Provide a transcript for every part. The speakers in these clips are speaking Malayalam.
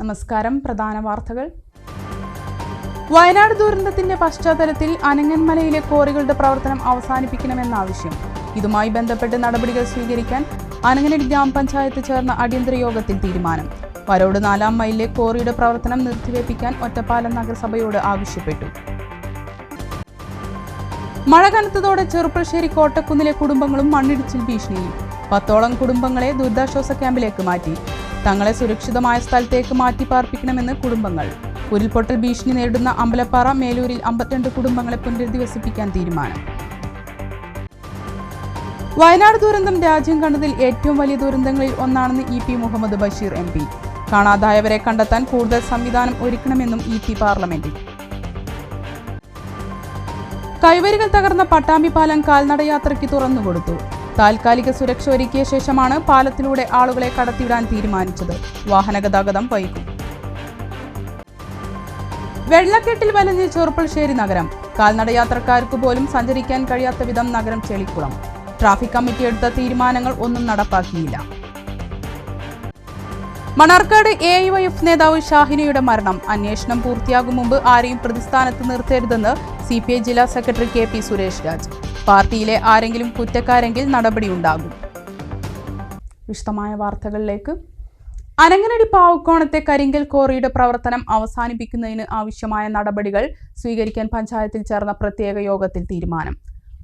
നമസ്കാരം. പ്രധാന വാർത്തകൾ. വയനാട് ദുരന്തത്തിന്റെ പശ്ചാത്തലത്തിൽ അനങ്ങൻമലയിലെ ക്വാറികളുടെ പ്രവർത്തനം അവസാനിപ്പിക്കണമെന്ന ആവശ്യം. ഇതുമായി ബന്ധപ്പെട്ട് നടപടികൾ സ്വീകരിക്കാൻ അനങ്ങനടി ഗ്രാമപഞ്ചായത്ത് ചേർന്ന അടിയന്തര യോഗത്തിൽ തീരുമാനം. വരോട് 4-ാം മൈലിലെ ക്വാറിയുടെ പ്രവർത്തനം നിർത്തിവെപ്പിക്കാൻ ഒറ്റപ്പാലം നഗരസഭയോട് ആവശ്യപ്പെട്ടു. മഴ കനത്തതോടെ ചെറുപ്പശ്ശേരി കോട്ടക്കുന്നിലെ കുടുംബങ്ങളും മണ്ണിടിച്ചിൽ ഭീഷണിയിൽ. 10ഓളം കുടുംബങ്ങളെ ദുരിതാശ്വാസ ക്യാമ്പിലേക്ക് മാറ്റി. തങ്ങളെ സുരക്ഷിതമായ സ്ഥലത്തേക്ക് മാറ്റി പാർപ്പിക്കണമെന്ന് കുടുംബങ്ങൾ. ഉരുൾപൊട്ടൽ ഭീഷണി നേരിടുന്ന അമ്പലപ്പാറ മേലൂരിൽ 52 കുടുംബങ്ങളെ പുനരധിവസിപ്പിക്കാൻ തീരുമാനം. വയനാട് ദുരന്തം രാജ്യം കണ്ടതിൽ ഏറ്റവും വലിയ ദുരന്തങ്ങളിൽ ഒന്നാണെന്ന് EP മുഹമ്മദ് ബഷീർ MP. കാണാതായവരെ കണ്ടെത്താൻ കൂടുതൽ സംവിധാനം ഒരുക്കണമെന്നും EP പാർലമെന്റിൽ. കൈവരികൾ തകർന്ന പട്ടാമ്പി പാലം കാൽനടയാത്രയ്ക്ക് തുറന്നുകൊടുത്തു. താൽക്കാലിക സുരക്ഷ ഒരുക്കിയ ശേഷമാണ് പാലത്തിലൂടെ ആളുകളെ കടത്തിവിടാൻ തീരുമാനിച്ചത്. വാഹനഗതാഗതം വൈകും. വെള്ളക്കെട്ടിൽ വലഞ്ഞ് ചെറുപ്പശ്ശേരി നഗരം. കാൽനടയാത്രക്കാർക്ക് പോലും സഞ്ചരിക്കാൻ കഴിയാത്ത വിധം നഗരം ചെളിക്കുളം. ട്രാഫിക് കമ്മിറ്റി എടുത്ത തീരുമാനങ്ങൾ ഒന്നും നടപ്പാക്കിയില്ല. മണ്ണാർക്കാട് AIYF നേതാവ് ഷാഹിനയുടെ മരണം. അന്വേഷണം പൂർത്തിയാകും മുമ്പ് ആരെയും പ്രതിസ്ഥാനത്ത് നിർത്തരുതെന്ന് CPI ജില്ലാ സെക്രട്ടറി KP സുരേഷ് രാജ്. പാർട്ടിയിലെ ആരെങ്കിലും കുറ്റക്കാരെങ്കിൽ നടപടിയുണ്ടാകും. വിശദമായ വാർത്തകളിലേക്ക്. അനങ്ങനടി പാവക്കോണത്തെ കരിങ്കൽ ക്വാറിയുടെ പ്രവർത്തനം അവസാനിപ്പിക്കുന്നതിന് ആവശ്യമായ നടപടികൾ സ്വീകരിക്കാൻ പഞ്ചായത്തിൽ ചേർന്ന പ്രത്യേക യോഗത്തിൽ തീരുമാനം.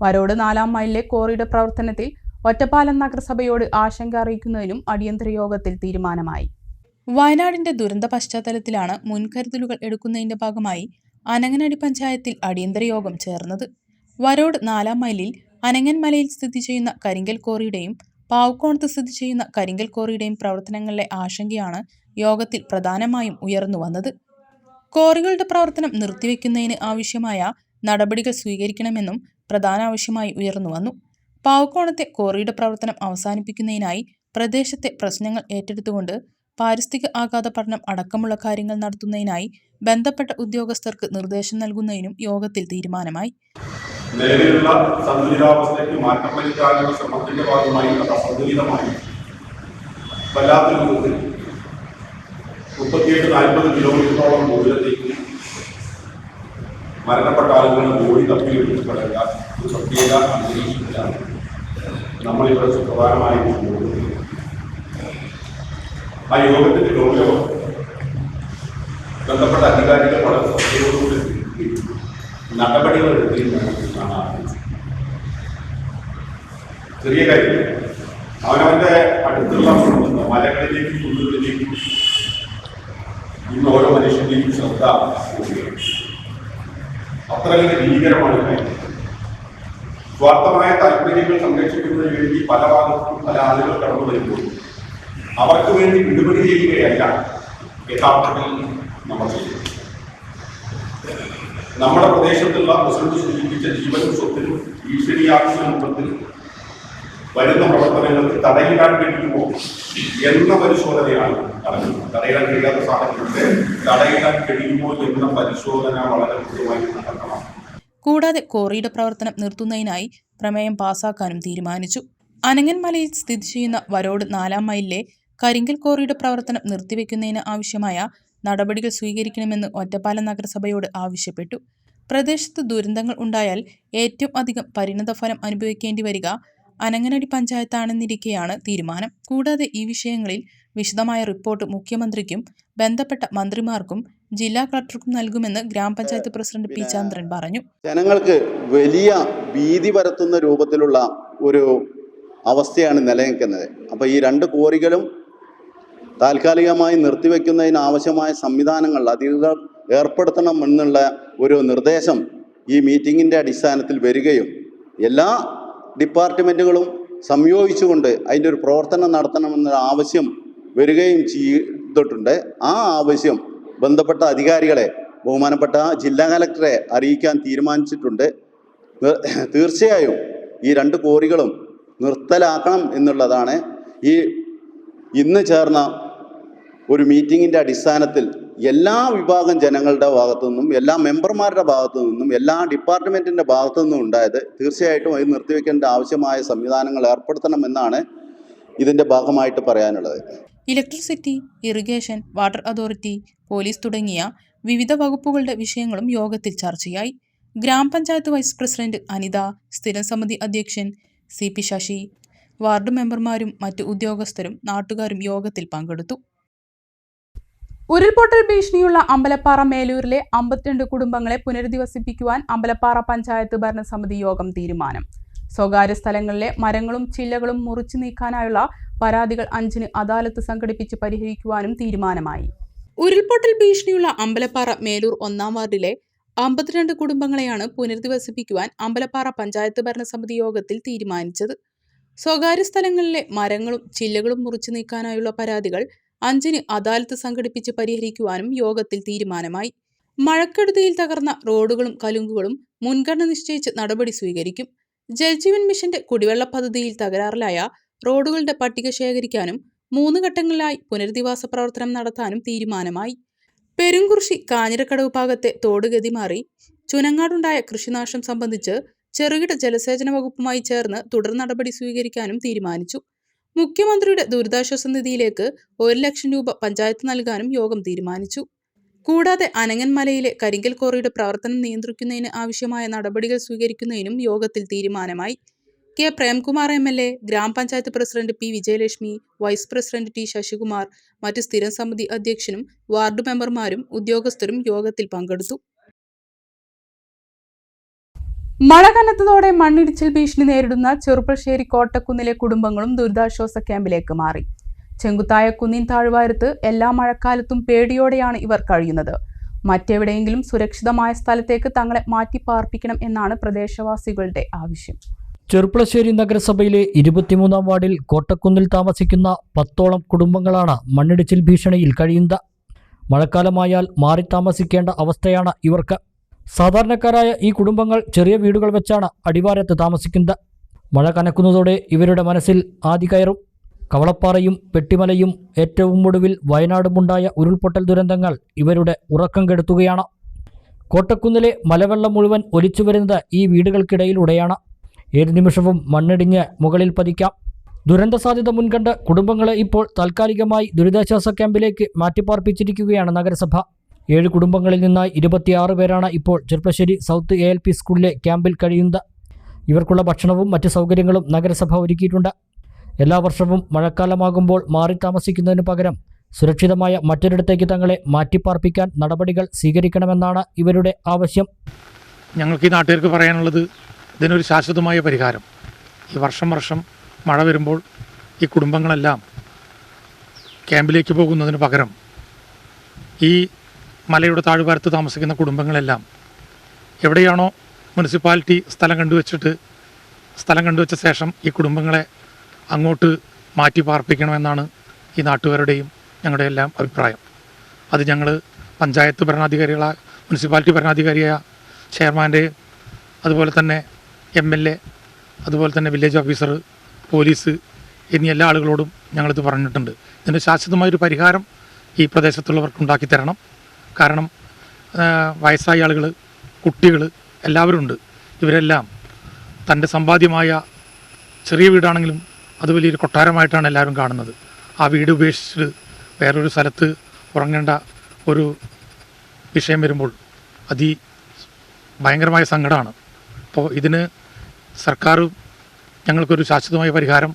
വരോട് 4-ാം മൈലിലെ ക്വാറിയുടെ പ്രവർത്തനത്തിൽ ഒറ്റപ്പാലം നഗരസഭയോട് ആശങ്ക അറിയിക്കുന്നതിനും അടിയന്തര യോഗത്തിൽ തീരുമാനമായി. വയനാടിന്റെ ദുരന്ത പശ്ചാത്തലത്തിലാണ് മുൻകരുതലുകൾ എടുക്കുന്നതിന്റെ ഭാഗമായി അനങ്ങനടി പഞ്ചായത്തിൽ അടിയന്തര യോഗം ചേർന്നത്. വരോട് 4-ാം മൈലിൽ അനങ്ങൻമലയിൽ സ്ഥിതി ചെയ്യുന്ന കരിങ്കൽ ക്വാറിയുടെയും പാവക്കോണത്ത് സ്ഥിതി ചെയ്യുന്ന കരിങ്കൽ ക്വാറിയുടെയും പ്രവർത്തനങ്ങളിലെ ആശങ്കയാണ് യോഗത്തിൽ പ്രധാനമായും ഉയർന്നു വന്നത്. ക്വാറികളുടെ പ്രവർത്തനം നിർത്തിവെക്കുന്നതിന് ആവശ്യമായ നടപടികൾ സ്വീകരിക്കണമെന്നും പ്രധാന ആവശ്യമായി ഉയർന്നു വന്നു. പാവക്കോണത്തെ ക്വാറിയുടെ പ്രവർത്തനം അവസാനിപ്പിക്കുന്നതിനായി പ്രദേശത്തെ പ്രശ്നങ്ങൾ ഏറ്റെടുത്തുകൊണ്ട് പാരിസ്ഥിതിക ആഘാത പഠനം അടക്കമുള്ള കാര്യങ്ങൾ നടത്തുന്നതിനായി ബന്ധപ്പെട്ട ഉദ്യോഗസ്ഥർക്ക് നിർദ്ദേശം നൽകുന്നതിനും യോഗത്തിൽ തീരുമാനമായി. നിലവിലുള്ള സന്തുലിതാവസ്ഥയ്ക്ക് മാറ്റം വരുത്താനുള്ള ശ്രമത്തിന്റെ ഭാഗമായി അത് അസന്തുലിതമായി വല്ലാത്ത രൂപത്തിൽ 38-40 കിലോമീറ്ററോളം ദൂരത്തേക്ക് മരണപ്പെട്ട ആളുകളുടെ ബോഡി തപ്പിയെടുക്കപ്പെടേണ്ട ഒരു പ്രത്യേക അന്തരീക്ഷത്തിലാണ് നമ്മളിവിടെ സുപ്രധാനമായി പോകുന്നത്. ആ യോഗത്തിന്റെ ഗൗരവം ബന്ധപ്പെട്ട അധികാരികൾ വളരെ ശ്രദ്ധയോടുകൂടി നടപടികൾ എടുത്തിരുന്നാണ് ആരംഭിച്ചത്. ചെറിയ കാര്യം, അവനവന്റെ അടുത്തുള്ള മലകളിലേക്കും കുന്നുകളിലേക്കും ഇന്ന് ഓരോ മനുഷ്യന്റെയും ശ്രദ്ധ അത്രയും ഭീകരമാണ് കാര്യം. സ്വാർത്ഥമായ താല്പര്യങ്ങൾ സംരക്ഷിക്കുന്നതിന് വേണ്ടി പല ഭാഗത്തും പല ആളുകൾ കടന്നു വരുമ്പോൾ അവർക്ക് വേണ്ടി വിടുപടി ചെയ്യുകയല്ല യഥാർത്ഥത്തിൽ നമ്മൾ ചെയ്യുന്നത്. നമ്മുടെ പ്രദേശത്തുള്ള പ്രസിഡന്റ് സൂചിപ്പിച്ച ജീവനും സ്വത്തിനും ഭീഷണിയാക്കുന്ന രൂപത്തിൽ വരുന്ന പ്രവർത്തനങ്ങൾക്ക് തടയിടാൻ കഴിയുമോ എന്ന പരിശോധനയാണ് നടക്കുന്നത്. തടയിടാൻ കഴിയാത്ത സാഹചര്യത്തെ തടയിടാൻ കഴിയുമോ എന്ന പരിശോധന വളരെ കൃത്യമായി നടക്കണം. കൂടാതെ ക്വാറിയുടെ പ്രവർത്തനം നിർത്തുന്നതിനായി പ്രമേയം പാസാക്കാനും തീരുമാനിച്ചു. അനങ്ങൻമലയിൽ സ്ഥിതി ചെയ്യുന്ന വരോട് 4-ാം മൈലിലെ കരിങ്കൽ ക്വാറിയുടെ പ്രവർത്തനം നിർത്തിവെക്കുന്നതിന് ആവശ്യമായ നടപടികൾ സ്വീകരിക്കണമെന്ന് ഒറ്റപ്പാലം നഗരസഭയോട് ആവശ്യപ്പെട്ടു. പ്രദേശത്ത് ദുരന്തങ്ങൾ ഉണ്ടായാൽ ഏറ്റവും അധികം പരിണതഫലം അനുഭവിക്കേണ്ടി വരിക അനങ്ങനടി പഞ്ചായത്താണെന്നിരിക്കെയാണ് തീരുമാനം. കൂടാതെ ഈ വിഷയങ്ങളിൽ വിശദമായ റിപ്പോർട്ട് മുഖ്യമന്ത്രിക്കും ബന്ധപ്പെട്ട മന്ത്രിമാർക്കും ജില്ലാ കളക്ടർക്കും നൽകുമെന്ന് ഗ്രാമപഞ്ചായത്ത് പ്രസിഡന്റ് P. ചന്ദ്രൻ പറഞ്ഞു. ജനങ്ങൾക്ക് വലിയ ഭീതി പരത്തുന്ന രൂപത്തിലുള്ള ഒരു അവസ്ഥയാണ് നിലനിൽക്കുന്നത്. അപ്പോൾ ഈ 2 ക്വാറികളും താൽക്കാലികമായി നിർത്തിവെക്കുന്നതിന് ആവശ്യമായ സംവിധാനങ്ങൾ അധികൃതർ ഏർപ്പെടുത്തണം എന്നുള്ള ഒരു നിർദ്ദേശം ഈ മീറ്റിങ്ങിൻ്റെ അടിസ്ഥാനത്തിൽ വരികയും എല്ലാ ഡിപ്പാർട്ട്മെൻറ്റുകളും സംയോജിച്ചുകൊണ്ട് അതിൻ്റെ ഒരു പ്രവർത്തനം നടത്തണമെന്ന ആവശ്യം വരികയും ചെയ്തിട്ടുണ്ട്. ആ ആവശ്യം ബന്ധപ്പെട്ട അധികാരികളെ ബഹുമാനപ്പെട്ട ജില്ലാ കലക്ടറെ അറിയിക്കാൻ തീരുമാനിച്ചിട്ടുണ്ട്. തീർച്ചയായും ഈ 2 ക്വാറികളും നിർത്തലാക്കണം എന്നുള്ളതാണ് ഈ ഇന്ന് ചേർന്ന ഒരു മീറ്റിങ്ങിൻ്റെ അടിസ്ഥാനത്തിൽ എല്ലാ വിഭാഗം ജനങ്ങളുടെ ഭാഗത്തു നിന്നും എല്ലാ മെമ്പർമാരുടെ ഭാഗത്തു നിന്നും എല്ലാ ഡിപ്പാർട്ട്മെൻറ്റിൻ്റെ ഭാഗത്തു നിന്നും ഉണ്ടായത്. തീർച്ചയായിട്ടും അത് നിർത്തിവെക്കേണ്ട ആവശ്യമായ സംവിധാനങ്ങൾ ഏർപ്പെടുത്തണമെന്നാണ് ഇതിൻ്റെ ഭാഗമായിട്ട് പറയാനുള്ളത്. Electricity, irrigation, water authority, police തുടങ്ങിയ വിവിധ വകുപ്പുകളുടെ വിഷയങ്ങളും യോഗത്തിൽ ചർച്ചയായി. ഗ്രാമപഞ്ചായത്ത് വൈസ് പ്രസിഡന്റ് അനിത, സ്ഥിരം സമിതി അധ്യക്ഷൻ CP ശശി, വാർഡ് മെമ്പർമാരും മറ്റു ഉദ്യോഗസ്ഥരും നാട്ടുകാരും യോഗത്തിൽ പങ്കെടുത്തു. ഉരുൾപൊട്ടൽ ഭീഷണിയുള്ള അമ്പലപ്പാറ മേലൂരിലെ 52 കുടുംബങ്ങളെ പുനരധിവസിപ്പിക്കുവാൻ അമ്പലപ്പാറ പഞ്ചായത്ത് ഭരണസമിതി യോഗം തീരുമാനം. സ്വകാര്യ സ്ഥലങ്ങളിലെ മരങ്ങളും ചില്ലകളും മുറിച്ചു നീക്കാനായുള്ള പരാതികൾ 5-ന് അദാലത്ത് സംഘടിപ്പിച്ച് പരിഹരിക്കുവാനും തീരുമാനമായി. ഉരുൾപൊട്ടൽ ഭീഷണിയുള്ള അമ്പലപ്പാറ മേലൂർ 1-ാം വാർഡിലെ 52 കുടുംബങ്ങളെയാണ് പുനരധിവസിപ്പിക്കുവാൻ അമ്പലപ്പാറ പഞ്ചായത്ത് ഭരണസമിതി യോഗത്തിൽ തീരുമാനിച്ചത്. സ്വകാര്യ സ്ഥലങ്ങളിലെ മരങ്ങളും ചില്ലകളും മുറിച്ചു നീക്കാനായുള്ള പരാതികൾ 5-ന് അദാലത്ത് സംഘടിപ്പിച്ച് പരിഹരിക്കുവാനും യോഗത്തിൽ തീരുമാനമായി. മഴക്കെടുതിയിൽ തകർന്ന റോഡുകളും കലുങ്കുകളും മുൻഗണന നിശ്ചയിച്ച് നടപടി സ്വീകരിക്കും. ജൽജീവൻ മിഷന്റെ കുടിവെള്ള പദ്ധതിയിൽ തകരാറിലായ റോഡുകളുടെ പട്ടിക ശേഖരിക്കാനും 3 ഘട്ടങ്ങളിലായി പുനരധിവാസ പ്രവർത്തനം നടത്താനും തീരുമാനമായി. പെരുങ്കുറിശി കാഞ്ഞിരക്കടവ് ഭാഗത്തെ തോട് ഗതിമാറി ചുനങ്ങാടുണ്ടായ കൃഷിനാശം സംബന്ധിച്ച് ചെറുകിട ജലസേചന വകുപ്പുമായി ചേർന്ന് തുടർ നടപടി സ്വീകരിക്കാനും തീരുമാനിച്ചു. മുഖ്യമന്ത്രിയുടെ ദുരിതാശ്വാസ നിധിയിലേക്ക് 1 ലക്ഷം രൂപ പഞ്ചായത്ത് നൽകാനും യോഗം തീരുമാനിച്ചു. കൂടാതെ അനങ്ങൻമലയിലെ കരിങ്കൽ ക്വാറിയുടെ പ്രവർത്തനം നിയന്ത്രിക്കുന്നതിന് ആവശ്യമായ നടപടികൾ സ്വീകരിക്കുന്നതിനും യോഗത്തിൽ തീരുമാനമായി. K. പ്രേംകുമാർ MLA, ഗ്രാമപഞ്ചായത്ത് president P. Vijayalakshmi, vice president T. Sasikumar, മറ്റ് സ്ഥിരം സമിതി അധ്യക്ഷനും വാർഡ് മെമ്പർമാരും ഉദ്യോഗസ്ഥരും യോഗത്തിൽ പങ്കെടുത്തു. മഴ കനത്തതോടെ മണ്ണിടിച്ചിൽ ഭീഷണി നേരിടുന്ന ചെറുപ്പശ്ശേരി കോട്ടക്കുന്നിലെ കുടുംബങ്ങളും ദുരിതാശ്വാസ ക്യാമ്പിലേക്ക് മാറി. ചെങ്കുത്തായ കുന്നിൻ താഴ്വാരത്ത് എല്ലാ മഴക്കാലത്തും പേടിയോടെയാണ് ഇവർ കഴിയുന്നത്. മറ്റെവിടെയെങ്കിലും സുരക്ഷിതമായ സ്ഥലത്തേക്ക് തങ്ങളെ മാറ്റിപ്പാർപ്പിക്കണം എന്നാണ് പ്രദേശവാസികളുടെ ആവശ്യം. ചെറുപ്പശ്ശേരി നഗരസഭയിലെ 23-ാം വാർഡിൽ കോട്ടക്കുന്നിൽ താമസിക്കുന്ന 10ഓളം കുടുംബങ്ങളാണ് മണ്ണിടിച്ചിൽ ഭീഷണിയിൽ കഴിയുന്നത്. മഴക്കാലമായാൽ മാറി താമസിക്കേണ്ട അവസ്ഥയാണ് ഇവർക്ക്. സാധാരണക്കാരായ ഈ കുടുംബങ്ങൾ ചെറിയ വീടുകൾ വെച്ചാണ് അടിവാരത്ത് താമസിക്കുന്നത്. മഴ കനക്കുന്നതോടെ ഇവരുടെ മനസ്സിൽ ആദി കയറും. കവളപ്പാറയും പെട്ടിമലയും ഏറ്റവും ഒടുവിൽ വയനാടുമുണ്ടായ ഉരുൾപൊട്ടൽ ദുരന്തങ്ങൾ ഇവരുടെ ഉറക്കം കെടുത്തുകയാണ്. കോട്ടക്കുന്നിലെ മലവെള്ളം മുഴുവൻ ഒലിച്ചു വരുന്നത് ഈ വീടുകൾക്കിടയിലൂടെയാണ്. ഏത് നിമിഷവും മണ്ണിടിഞ്ഞ് മുകളിൽ പതിക്കാം. ദുരന്ത സാധ്യത മുൻകണ്ട് കുടുംബങ്ങളെ ഇപ്പോൾ താൽക്കാലികമായി ദുരിതാശ്വാസ ക്യാമ്പിലേക്ക് മാറ്റിപ്പാർപ്പിച്ചിരിക്കുകയാണ് നഗരസഭ. 7 കുടുംബങ്ങളിൽ നിന്നായി 26 പേരാണ് ഇപ്പോൾ ചെറുപ്പശ്ശേരി സൗത്ത് ALP സ്കൂളിലെ ക്യാമ്പിൽ കഴിയുന്നത്. ഇവർക്കുള്ള ഭക്ഷണവും മറ്റ് സൗകര്യങ്ങളും നഗരസഭ ഒരുക്കിയിട്ടുണ്ട്. എല്ലാ വർഷവും മഴക്കാലമാകുമ്പോൾ മാറി താമസിക്കുന്നതിന് പകരം സുരക്ഷിതമായ മറ്റൊരിടത്തേക്ക് തങ്ങളെ മാറ്റിപ്പാർപ്പിക്കാൻ നടപടികൾ സ്വീകരിക്കണമെന്നാണ് ഇവരുടെ ആവശ്യം. ഞങ്ങൾക്ക് ഈ നാട്ടുകാർക്ക് പറയാനുള്ളത്, ഇതിനൊരു ശാശ്വതമായ പരിഹാരം. ഈ വർഷം മഴ വരുമ്പോൾ ഈ കുടുംബങ്ങളെല്ലാം ക്യാമ്പിലേക്ക് പോകുന്നതിന് പകരം ഈ മലയുടെ താഴ്വാരത്ത് താമസിക്കുന്ന കുടുംബങ്ങളെല്ലാം എവിടെയാണോ മുനിസിപ്പാലിറ്റി സ്ഥലം കണ്ടുവച്ച ശേഷം ഈ കുടുംബങ്ങളെ അങ്ങോട്ട് മാറ്റി പാർപ്പിക്കണമെന്നാണ് ഈ നാട്ടുകാരുടെയും ഞങ്ങളുടെ എല്ലാം അഭിപ്രായം. അത് ഞങ്ങൾ പഞ്ചായത്ത് ഭരണാധികാരികളായ മുനിസിപ്പാലിറ്റി ഭരണാധികാരിയായ ചെയർമാൻ്റെയും അതുപോലെ തന്നെ MLA, അതുപോലെ തന്നെ വില്ലേജ് ഓഫീസർ, പോലീസ് എന്നീ എല്ലാ ആളുകളോടും ഞങ്ങളിത് പറഞ്ഞിട്ടുണ്ട്. ഇതിന് ശാശ്വതമായൊരു പരിഹാരം ഈ പ്രദേശത്തുള്ളവർക്ക് ഉണ്ടാക്കി തരണം. കാരണം വയസ്സായ ആളുകൾ, കുട്ടികൾ എല്ലാവരും ഉണ്ട്. ഇവരെല്ലാം തൻ്റെ സമ്പാദ്യമായ ചെറിയ വീടാണെങ്കിലും അത് വലിയൊരു കൊട്ടാരമായിട്ടാണ് എല്ലാവരും കാണുന്നത്. ആ വീട് ഉപേക്ഷിച്ച് വേറൊരു സ്ഥലത്ത് ഉറങ്ങേണ്ട ഒരു വിഷയം വരുമ്പോൾ ഭയങ്കരമായ സങ്കടമാണ്. അപ്പോൾ ഇതിന് സർക്കാർ ഞങ്ങൾക്കൊരു ശാശ്വതമായ പരിഹാരം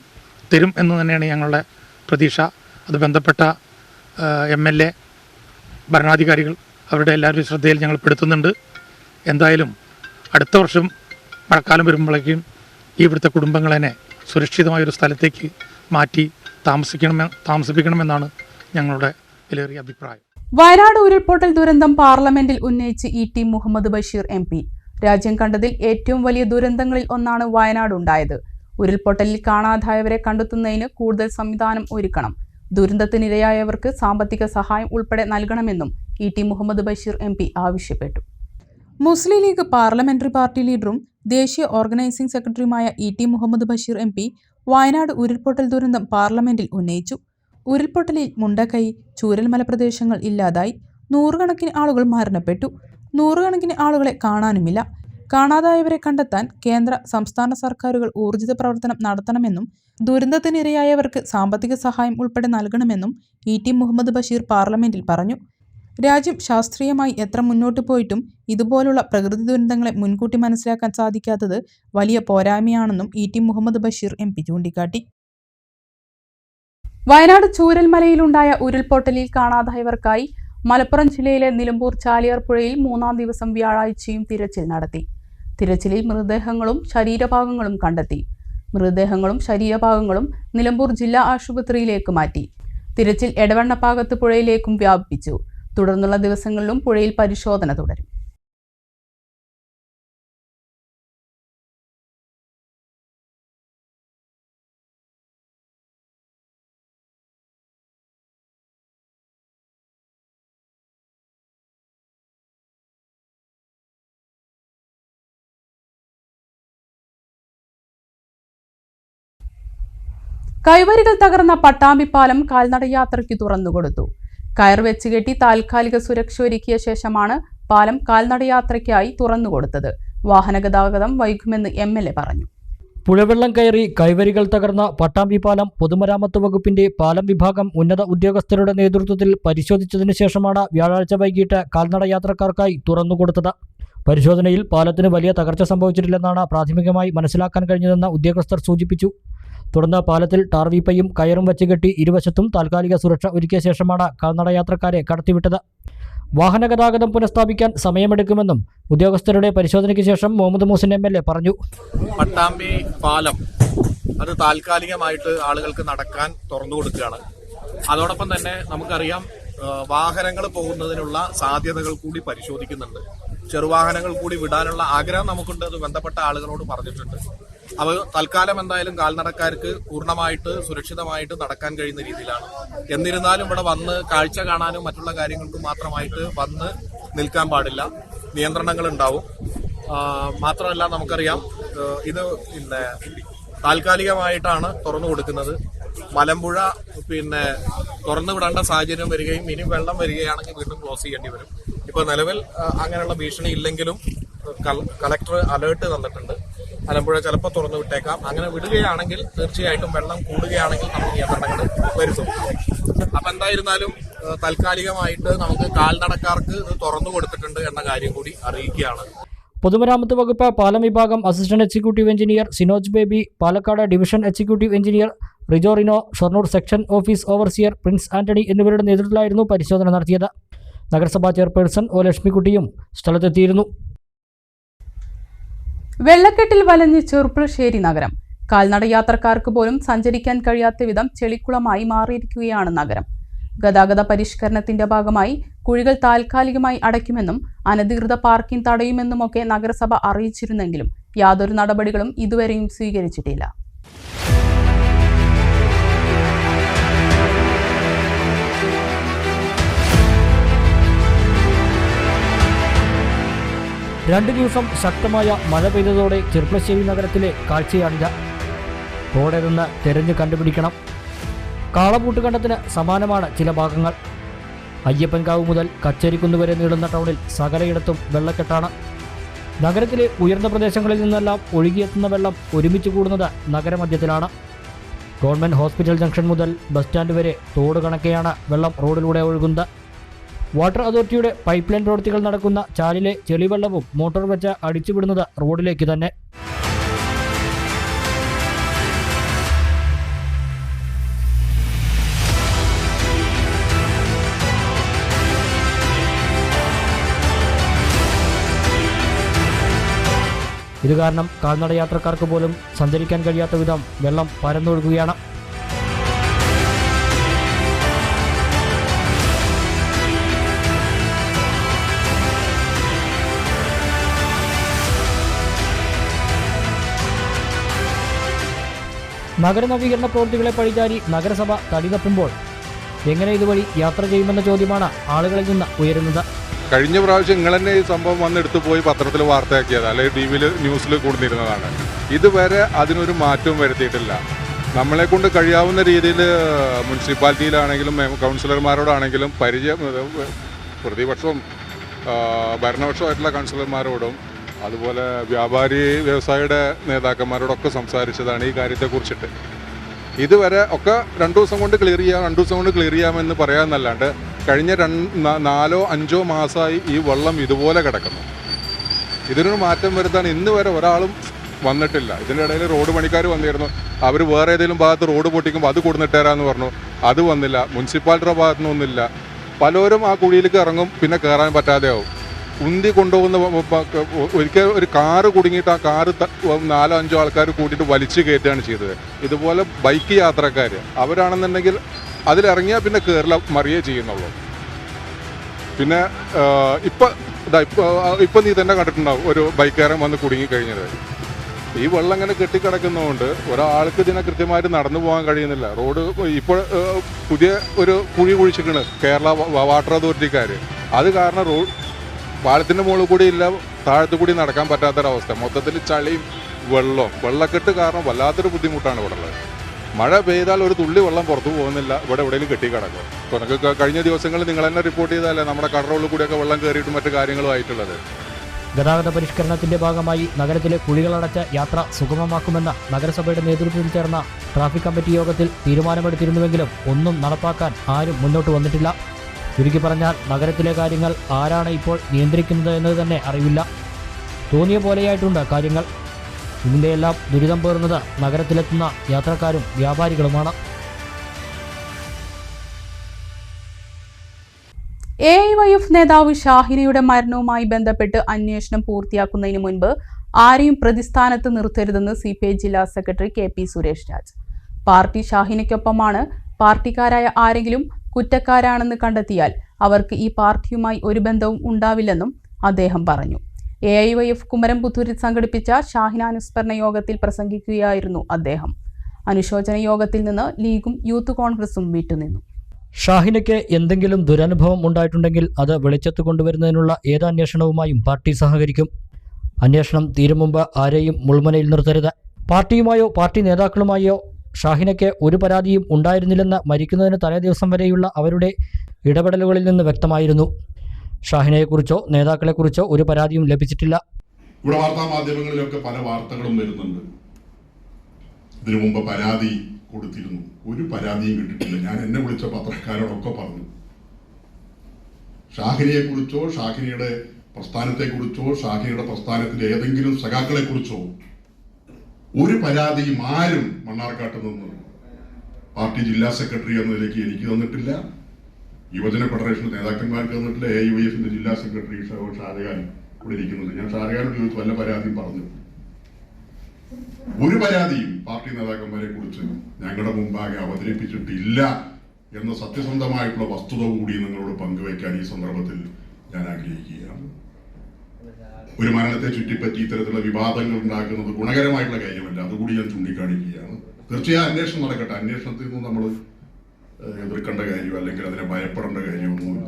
തരും എന്ന് തന്നെയാണ് ഞങ്ങളുടെ പ്രതീക്ഷ. അത് ബന്ധപ്പെട്ട MLA, ഭരണാധികാരികൾ അവരുടെ എല്ലാവരും ശ്രദ്ധയിൽ ഞങ്ങൾ പെടുത്തുന്നുണ്ട്. എന്തായാലും അടുത്ത വർഷം മഴക്കാലം വരുമ്പോഴേക്കും ഇവിടുത്തെ കുടുംബങ്ങളെ സുരക്ഷിതമായൊരു സ്ഥലത്തേക്ക് മാറ്റി താമസിപ്പിക്കണമെന്നാണ് ഞങ്ങളുടെ വിലയേറിയ അഭിപ്രായം. വയനാട് ഉരുൾപൊട്ടൽ ദുരന്തം പാർലമെന്റിൽ ഉന്നയിച്ച് E.T. മുഹമ്മദ് ബഷീർ MP. രാജ്യം കണ്ടതിൽ ഏറ്റവും വലിയ ദുരന്തങ്ങളിൽ ഒന്നാണ് വയനാട് ഉണ്ടായത്. ഉരുൾപൊട്ടലിൽ കാണാതായവരെ കണ്ടെത്തുന്നതിന് കൂടുതൽ സംവിധാനം ഒരുക്കണം. ദുരന്തത്തിനിരയായവർക്ക് സാമ്പത്തിക സഹായം ഉൾപ്പെടെ നൽകണമെന്നും E.T. മുഹമ്മദ് ബഷീർ MP ആവശ്യപ്പെട്ടു. മുസ്ലിം ലീഗ് പാർലമെന്ററി പാർട്ടി ലീഡറും ദേശീയ ഓർഗനൈസിംഗ് സെക്രട്ടറിയുമായ E.T. മുഹമ്മദ് ബഷീർ MP വയനാട് ഉരുൾപൊട്ടൽ ദുരന്തം പാർലമെന്റിൽ ഉന്നയിച്ചു. ഉരുൾപൊട്ടലിൽ മുണ്ടക്കൈ, ചൂരൽമല പ്രദേശങ്ങൾ ഇല്ലാതായി. 100 കണക്കിന് ആളുകൾ മരണപ്പെട്ടു. 100 കണക്കിന് ആളുകളെ കാണാനുമില്ല. കാണാതായവരെ കണ്ടെത്താൻ കേന്ദ്ര സംസ്ഥാന സർക്കാരുകൾ ഊർജിത പ്രവർത്തനം നടത്തണമെന്നും ദുരന്തത്തിനിരയായവർക്ക് സാമ്പത്തിക സഹായം ഉൾപ്പെടെ നൽകണമെന്നും ഇ ടി മുഹമ്മദ് ബഷീർ പാർലമെന്റിൽ പറഞ്ഞു. രാജ്യം ശാസ്ത്രീയമായി എത്ര മുന്നോട്ട് പോയിട്ടും ഇതുപോലുള്ള പ്രകൃതി ദുരന്തങ്ങളെ മുൻകൂട്ടി മനസ്സിലാക്കാൻ സാധിക്കാത്തത് വലിയ പോരായ്മയാണെന്നും E T Muhammad Basheer M P ചൂണ്ടിക്കാട്ടി. വയനാട് ചൂരൽമലയിലുണ്ടായ ഉരുൾപൊട്ടലിൽ കാണാതായവർക്കായി മലപ്പുറം ജില്ലയിലെ നിലമ്പൂർ ചാലിയാർ പുഴയിൽ 3-ാം ദിവസം വ്യാഴാഴ്ചയും തിരച്ചിൽ നടത്തി. തിരച്ചിലിൽ മൃതദേഹങ്ങളും ശരീരഭാഗങ്ങളും കണ്ടെത്തി. മൃതദേഹങ്ങളും ശരീരഭാഗങ്ങളും നിലമ്പൂർ ജില്ലാ ആശുപത്രിയിലേക്ക് മാറ്റി. തിരച്ചിൽ എടവണ്ണപ്പാകത്ത് പുഴയിലേക്കും വ്യാപിപ്പിച്ചു. തുടർന്നുള്ള ദിവസങ്ങളിലും പുഴയിൽ പരിശോധന തുടരും. കൈവരികൾ തകർന്ന പട്ടാമ്പിപ്പാലം കാൽനടയാത്രയ്ക്ക് തുറന്നുകൊടുത്തു. കയർ വെച്ചുകെട്ടി താൽക്കാലിക സുരക്ഷ ഒരുക്കിയ ശേഷമാണ് പാലം കാൽനടയാത്രയ്ക്കായി തുറന്നുകൊടുത്തത്. വാഹനഗതാഗതം വൈകുമെന്ന് MLA പറഞ്ഞു. പുഴവെള്ളം കയറി കൈവരികൾ തകർന്ന പട്ടാമ്പിപ്പാലം പൊതുമരാമത്ത് വകുപ്പിന്റെ പാലം വിഭാഗം ഉന്നത ഉദ്യോഗസ്ഥരുടെ നേതൃത്വത്തിൽ പരിശോധിച്ചതിനു ശേഷമാണ് വ്യാഴാഴ്ച വൈകിട്ട് കാൽനടയാത്രക്കാർക്കായി തുറന്നുകൊടുത്തത്. പരിശോധനയിൽ പാലത്തിന് വലിയ തകർച്ച സംഭവിച്ചിട്ടില്ലെന്നാണ് പ്രാഥമികമായി മനസ്സിലാക്കാൻ കഴിഞ്ഞതെന്ന് ഉദ്യോഗസ്ഥർ സൂചിപ്പിച്ചു. തുടർന്ന് പാലത്തിൽ ടാർ വീപ്പയും കയറും വച്ചുകെട്ടി ഇരുവശത്തും താൽക്കാലിക സുരക്ഷ ഒരുക്കിയ ശേഷമാണ് കാൽനടയാത്രക്കാരെ കടത്തിവിട്ടത്. വാഹനഗതാഗതം പുനഃസ്ഥാപിക്കാൻ സമയമെടുക്കുമെന്നും ഉദ്യോഗസ്ഥരുടെ പരിശോധനയ്ക്ക് ശേഷം മുഹമ്മദ് മൂസിൻ MLA പറഞ്ഞു. പട്ടാമ്പി പാലം അത് താൽക്കാലികമായിട്ട് ആളുകൾക്ക് നടക്കാൻ തുറന്നു കൊടുക്കുകയാണ്. അതോടൊപ്പം തന്നെ നമുക്കറിയാം വാഹനങ്ങൾ പോകുന്നതിനുള്ള സാധ്യതകൾ കൂടി പരിശോധിക്കുന്നുണ്ട്. ചെറുവാഹനങ്ങൾ കൂടി വിടാനുള്ള ആഗ്രഹം നമുക്കുണ്ട്. അത് ബന്ധപ്പെട്ട ആളുകളോട് പറഞ്ഞിട്ടുണ്ട്. അവ തൽക്കാലം എന്തായാലും കാൽനടക്കാർക്ക് പൂർണ്ണമായിട്ട് സുരക്ഷിതമായിട്ട് നടക്കാൻ കഴിയുന്ന രീതിയിലാണ്. എന്നിരുന്നാലും ഇവിടെ വന്ന് കാഴ്ച കാണാനും മറ്റുള്ള കാര്യങ്ങൾക്കും മാത്രമായിട്ട് വന്ന് നിൽക്കാൻ പാടില്ല. നിയന്ത്രണങ്ങൾ ഉണ്ടാവും. മാത്രമല്ല നമുക്കറിയാം ഇത് താൽക്കാലികമായിട്ടാണ് തുറന്നു കൊടുക്കുന്നത്. മലമ്പുഴ തുറന്നു വിടേണ്ട സാഹചര്യം വരികയും ഇനി വെള്ളം വരികയാണെങ്കിൽ വീണ്ടും ക്ലോസ് ചെയ്യേണ്ടി വരും. ഇപ്പോൾ നിലവിൽ അങ്ങനെയുള്ള ഭീഷണി ഇല്ലെങ്കിലും കളക്ടർ അലേർട്ട് തന്നിട്ടുണ്ട്. മലമ്പുഴ ചിലപ്പോൾ തുറന്നു വിട്ടേക്കാം. അങ്ങനെ വിടുകയാണെങ്കിൽ തീർച്ചയായിട്ടും വെള്ളം കൂടുകയാണെങ്കിൽ നമുക്ക് നിയന്ത്രണങ്ങൾ വരുത്തും. അപ്പം എന്തായിരുന്നാലും താൽക്കാലികമായിട്ട് നമുക്ക് കാൽനടക്കാർക്ക് ഇത് തുറന്നു കൊടുത്തിട്ടുണ്ട് എന്ന കാര്യം കൂടി അറിയിക്കുകയാണ്. പൊതുമരാമത്ത് വകുപ്പ് പാലം വിഭാഗം assistant executive engineer Sinoj Baby, Palakkad division executive engineer Rijo Rino, Shoranur section office overseer Prince Antony എന്നിവരുടെ നേതൃത്വത്തിലായിരുന്നു പരിശോധന നടത്തിയത്. നഗരസഭാ ചെയർപേഴ്സൺ ഒ ലക്ഷ്മിക്കുട്ടിയും സ്ഥലത്തെത്തിയിരുന്നു. വെള്ളക്കെട്ടിൽ വലഞ്ഞ് ചെറുപ്പുളശ്ശേരി നഗരം. കാൽനടയാത്രക്കാർക്ക് പോലും സഞ്ചരിക്കാൻ കഴിയാത്ത വിധം ചെളിക്കുളമായി മാറിയിരിക്കുകയാണ് നഗരം. ഗതാഗത പരിഷ്കരണത്തിന്റെ ഭാഗമായി കുഴികൾ താൽക്കാലികമായി അടയ്ക്കുമെന്നും അനധികൃത പാർക്കിംഗ് തടയുമെന്നുമൊക്കെ നഗരസഭ അറിയിച്ചിരുന്നെങ്കിലും യാതൊരു നടപടികളും ഇതുവരെയും സ്വീകരിച്ചിട്ടില്ല. രണ്ടു ദിവസം ശക്തമായ മഴ പെയ്തതോടെ ചെറുപ്പുളശ്ശേരി നഗരത്തിലെ കാഴ്ചയാണിത്. റോഡേതെന്ന് തെരഞ്ഞു കണ്ടുപിടിക്കണം. കാളപൂട്ടുകണ്ടത്തിന് സമാനമാണ് ചില ഭാഗങ്ങൾ. അയ്യപ്പൻകാവ് മുതൽ കച്ചേരിക്കുന്ന് വരെ നീളുന്ന ടൗണിൽ സകലയിടത്തും വെള്ളക്കെട്ടാണ്. നഗരത്തിലെ ഉയർന്ന പ്രദേശങ്ങളിൽ നിന്നെല്ലാം ഒഴുകിയെത്തുന്ന വെള്ളം ഒരുമിച്ച് കൂടുന്നത് നഗരമധ്യത്തിലാണ്. ഗവൺമെൻറ് ഹോസ്പിറ്റൽ ജംഗ്ഷൻ മുതൽ ബസ് സ്റ്റാൻഡ് വരെ തോട് കണക്കെയാണ് വെള്ളം റോഡിലൂടെ ഒഴുകുന്നത്. വാട്ടർ അതോറിറ്റിയുടെ പൈപ്പ് ലൈൻ പ്രവൃത്തികൾ നടക്കുന്ന ചാലിലെ ചെളിവെള്ളവും മോട്ടോർ വെച്ച് അടിച്ചുവിടുന്നത് റോഡിലേക്ക് തന്നെ. ഇത് കാരണം കാൽനടയാത്രക്കാർക്ക് പോലും സഞ്ചരിക്കാൻ കഴിയാത്ത വിധം വെള്ളം പരന്നൊഴുകുകയാണ്. നഗരനവീകരണ പ്രവൃത്തികളെ പഴിചാരി നഗരസഭ തടി തപ്പുമ്പോൾ എങ്ങനെ ഇതുവഴി യാത്ര ചെയ്യുമെന്ന ചോദ്യമാണ് ആളുകളിൽ നിന്ന് ഉയരുന്നത്. കഴിഞ്ഞ പ്രാവശ്യം നിങ്ങൾ തന്നെ ഈ സംഭവം വന്നെടുത്ത് പോയി പത്രത്തിൽ വാർത്തയാക്കിയത്, അല്ലെങ്കിൽ ടി വിയിൽ ന്യൂസിൽ കൊടുത്തിരുന്നതാണ്. ഇതുവരെ അതിനൊരു മാറ്റവും വരുത്തിയിട്ടില്ല. നമ്മളെ കൊണ്ട് കഴിയാവുന്ന രീതിയിൽ മുനിസിപ്പാലിറ്റിയിലാണെങ്കിലും കൗൺസിലർമാരോടാണെങ്കിലും പ്രതിപക്ഷവും ഭരണപക്ഷമായിട്ടുള്ള കൗൺസിലർമാരോടും അതുപോലെ വ്യാപാരി വ്യവസായിയുടെ നേതാക്കന്മാരോടൊക്കെ സംസാരിച്ചതാണ് ഈ കാര്യത്തെക്കുറിച്ചിട്ട്. ഇതുവരെ ഒക്കെ 2 ദിവസം കൊണ്ട് ക്ലിയർ ചെയ്യാമെന്ന് പറയാമെന്നല്ലാണ്ട് കഴിഞ്ഞ 4-5 മാസമായി ഈ വെള്ളം ഇതുപോലെ കിടക്കുന്നു. ഇതിനൊരു മാറ്റം വരുത്താൻ ഇന്ന് വരെ ഒരാളും വന്നിട്ടില്ല. ഇതിൻ്റെ ഇടയിൽ റോഡ് പണിക്കാർ വന്നിരുന്നു. അവർ വേറെ ഏതെങ്കിലും ഭാഗത്ത് റോഡ് പൊട്ടിക്കുമ്പോൾ അത് കൊടുന്നിട്ടേരാന്ന് പറഞ്ഞു, അത് വന്നില്ല. മുനിസിപ്പാലിറ്റിയുടെ ഭാഗത്തു നിന്നൊന്നില്ല. പലരും ആ കുഴിയിലേക്ക് ഇറങ്ങും, പിന്നെ കയറാൻ പറ്റാതെയാവും. ഉന്തി കൊണ്ടുപോകുന്ന ഒരിക്കൽ ഒരു കാറ് കുടുങ്ങിയിട്ട് ആ കാറ് 4-5 ആൾക്കാർ കൂട്ടിയിട്ട് വലിച്ചു കയറ്റുകയാണ് ചെയ്തത്. ഇതുപോലെ ബൈക്ക് യാത്രക്കാർ അവരാണെന്നുണ്ടെങ്കിൽ അതിലിറങ്ങിയാൽ പിന്നെ കയറില്ല, മറിയേ ചെയ്യുന്നുള്ളൂ. പിന്നെ ഇപ്പം നീ തന്നെ കണ്ടിട്ടുണ്ടാവും ഒരു ബൈക്കുകാരൻ വന്ന് കുടുങ്ങിക്കഴിഞ്ഞത്. ഈ വെള്ളം ഇങ്ങനെ കെട്ടിക്കിടക്കുന്നതുകൊണ്ട് ഒരാൾക്ക് ഇതിനെ കൃത്യമായിട്ട് നടന്നു പോകാൻ കഴിയുന്നില്ല. റോഡ് ഇപ്പോൾ പുതിയ ഒരു കുഴി കുഴിച്ചിട്ടാണ് കേരള വാട്ടർ അതോറിറ്റിക്കാർ. അത് കാരണം പാലത്തിൻ്റെ മുകളിൽ കൂടി ഇല്ല, താഴത്തു കൂടി നടക്കാൻ പറ്റാത്തൊരവസ്ഥ. മൊത്തത്തിൽ ചളിയും വെള്ളക്കെട്ട് കാരണം വല്ലാത്തൊരു ബുദ്ധിമുട്ടാണ് ഇവിടെ ഉള്ളത്. മഴ പെയ്താൽ ഒരു തുള്ളി വെള്ളം പുറത്തു പോകുന്നില്ല, ഇവിടെ എവിടെയെങ്കിലും കെട്ടിക്കിടക്കും. ഇപ്പോൾ നിങ്ങൾക്ക് കഴിഞ്ഞ ദിവസങ്ങളിൽ നിങ്ങൾ തന്നെ റിപ്പോർട്ട് ചെയ്താലേ നമ്മുടെ കടറോളിൽ കൂടിയൊക്കെ വെള്ളം കയറിയിട്ടും മറ്റു കാര്യങ്ങളും ആയിട്ടുള്ളത്. ഗതാഗത പരിഷ്കരണത്തിന്റെ ഭാഗമായി നഗരത്തിലെ കുഴികളടച്ച യാത്ര സുഗമമാക്കുമെന്ന നഗരസഭയുടെ നേതൃത്വത്തിൽ ചേർന്ന ട്രാഫിക് കമ്മിറ്റി യോഗത്തിൽ തീരുമാനമെടുത്തിരുന്നുവെങ്കിലും ഒന്നും നടപ്പാക്കാൻ ആരും മുന്നോട്ട് വന്നിട്ടില്ല. ചുരുക്കി പറഞ്ഞാൽ നഗരത്തിലെ കാര്യങ്ങൾ ആരാണ് ഇപ്പോൾ നിയന്ത്രിക്കുന്നത് എന്നത് തന്നെ അറിവില്ല. തോന്നിയ പോലെയായിട്ടുണ്ട് കാര്യങ്ങൾ. ഇതിൻ്റെയെല്ലാം ദുരിതം പേറുന്നത് നഗരത്തിലെത്തുന്ന യാത്രക്കാരും വ്യാപാരികളുമാണ്. AIYF നേതാവ് ഷാഹിനയുടെ മരണവുമായി ബന്ധപ്പെട്ട് അന്വേഷണം പൂർത്തിയാക്കുന്നതിന് മുൻപ് ആരെയും പ്രതിസ്ഥാനത്ത് നിർത്തരുതെന്ന് CPI ജില്ലാ സെക്രട്ടറി KP സുരേഷ് രാജ്. പാർട്ടി ഷാഹിനയ്ക്കൊപ്പമാണ്. പാർട്ടിക്കാരായ ആരെങ്കിലും കുറ്റക്കാരാണെന്ന് കണ്ടെത്തിയാൽ അവർക്ക് ഈ പാർട്ടിയുമായി ഒരു ബന്ധവും ഉണ്ടാവില്ലെന്നും അദ്ദേഹം പറഞ്ഞു. AIYF കുമരംപുത്തൂരിൽ സംഘടിപ്പിച്ച ഷാഹിനാനുസ്മരണ യോഗത്തിൽ പ്രസംഗിക്കുകയായിരുന്നു അദ്ദേഹം. അനുശോചന യോഗത്തിൽ നിന്ന് ലീഗും യൂത്ത് കോൺഗ്രസും വിട്ടുനിന്നു. ഷാഹിനയ്ക്ക് എന്തെങ്കിലും ദുരനുഭവം ഉണ്ടായിട്ടുണ്ടെങ്കിൽ അത് വെളിച്ചത്ത് കൊണ്ടുവരുന്നതിനുള്ള ഏത് അന്വേഷണവുമായും പാർട്ടി സഹകരിക്കും. അന്വേഷണം തീരും മുമ്പ് ആരെയും മുൾമുനയിൽ നിർത്തരുത്. പാർട്ടിയുമായോ പാർട്ടി നേതാക്കളുമായോ ഷാഹിനയ്ക്ക് ഒരു പരാതിയും ഉണ്ടായിരുന്നില്ലെന്ന് മരിക്കുന്നതിന് തലേദിവസം വരെയുള്ള അവരുടെ ഇടപെടലുകളിൽ നിന്ന് വ്യക്തമായിരുന്നു. ഷാഹിനയെക്കുറിച്ചോ നേതാക്കളെക്കുറിച്ചോ ഒരു പരാതിയും ലഭിച്ചിട്ടില്ല. ഇവിടെ വാർത്താ മാധ്യമങ്ങളിലൊക്കെ പല വാർത്തകളും വരുന്നുണ്ട്. ഇതിനു മുമ്പ് പരാതി കൊടുത്തിരുന്നു, ഒരു പരാതിയും കിട്ടിയിട്ടില്ല. ഞാൻ എന്നെ വിളിച്ച പത്രക്കാരോടൊക്കെ പറഞ്ഞു, ഷാഹിനയെക്കുറിച്ചോ ഷാഹിനയുടെ പ്രസ്ഥാനത്തെക്കുറിച്ചോ ഷാഹിനയുടെ പ്രസ്ഥാനത്തിലെ ഏതെങ്കിലും സഖാക്കളെക്കുറിച്ചോ ഒരു പരാതിയും ആരും മണ്ണാർക്കാട്ട് നിന്ന് പാർട്ടി ജില്ലാ സെക്രട്ടറി എന്ന നിലയ്ക്ക് എനിക്ക് തന്നിട്ടില്ല, യുവജന ഫെഡറേഷൻ നേതാക്കന്മാർക്ക് തന്നിട്ടില്ല. AIYFന്റെ ജില്ലാ സെക്രട്ടറി ഷാജഹാൻ ഇവിടെ ഇരിക്കുന്നുണ്ട്. ഞാൻ ഷാജഹാനോട് ചോദിച്ചു, വല്ല പരാതിയും പറഞ്ഞു? ഒരു പരാതിയും പാർട്ടി നേതാക്കന്മാരെ കുറിച്ച് ഞങ്ങളുടെ മുമ്പാകെ അവതരിപ്പിച്ചിട്ടില്ല എന്ന സത്യസന്ധമായിട്ടുള്ള വസ്തുത കൂടി നിങ്ങളോട് പങ്കുവയ്ക്കാൻ ഈ സന്ദർഭത്തിൽ ഞാൻ ആഗ്രഹിക്കുകയാണ്. ഒരു മരണത്തെ ചുറ്റിപ്പറ്റി ഇത്തരത്തിലുള്ള വിവാദങ്ങൾ ഉണ്ടാക്കുന്നത് ഗുണകരമായിട്ടുള്ള കാര്യമല്ല, അതുകൂടി ഞാൻ ചൂണ്ടിക്കാണിക്കുകയാണ്. തീർച്ചയായും അന്വേഷണം നടക്കട്ടെ. അന്വേഷണത്തിൽ നിന്നും നമ്മൾ എതിർക്കേണ്ട കാര്യമോ അല്ലെങ്കിൽ അതിനെ ഭയപ്പെടേണ്ട കാര്യമൊന്നുമില്ല.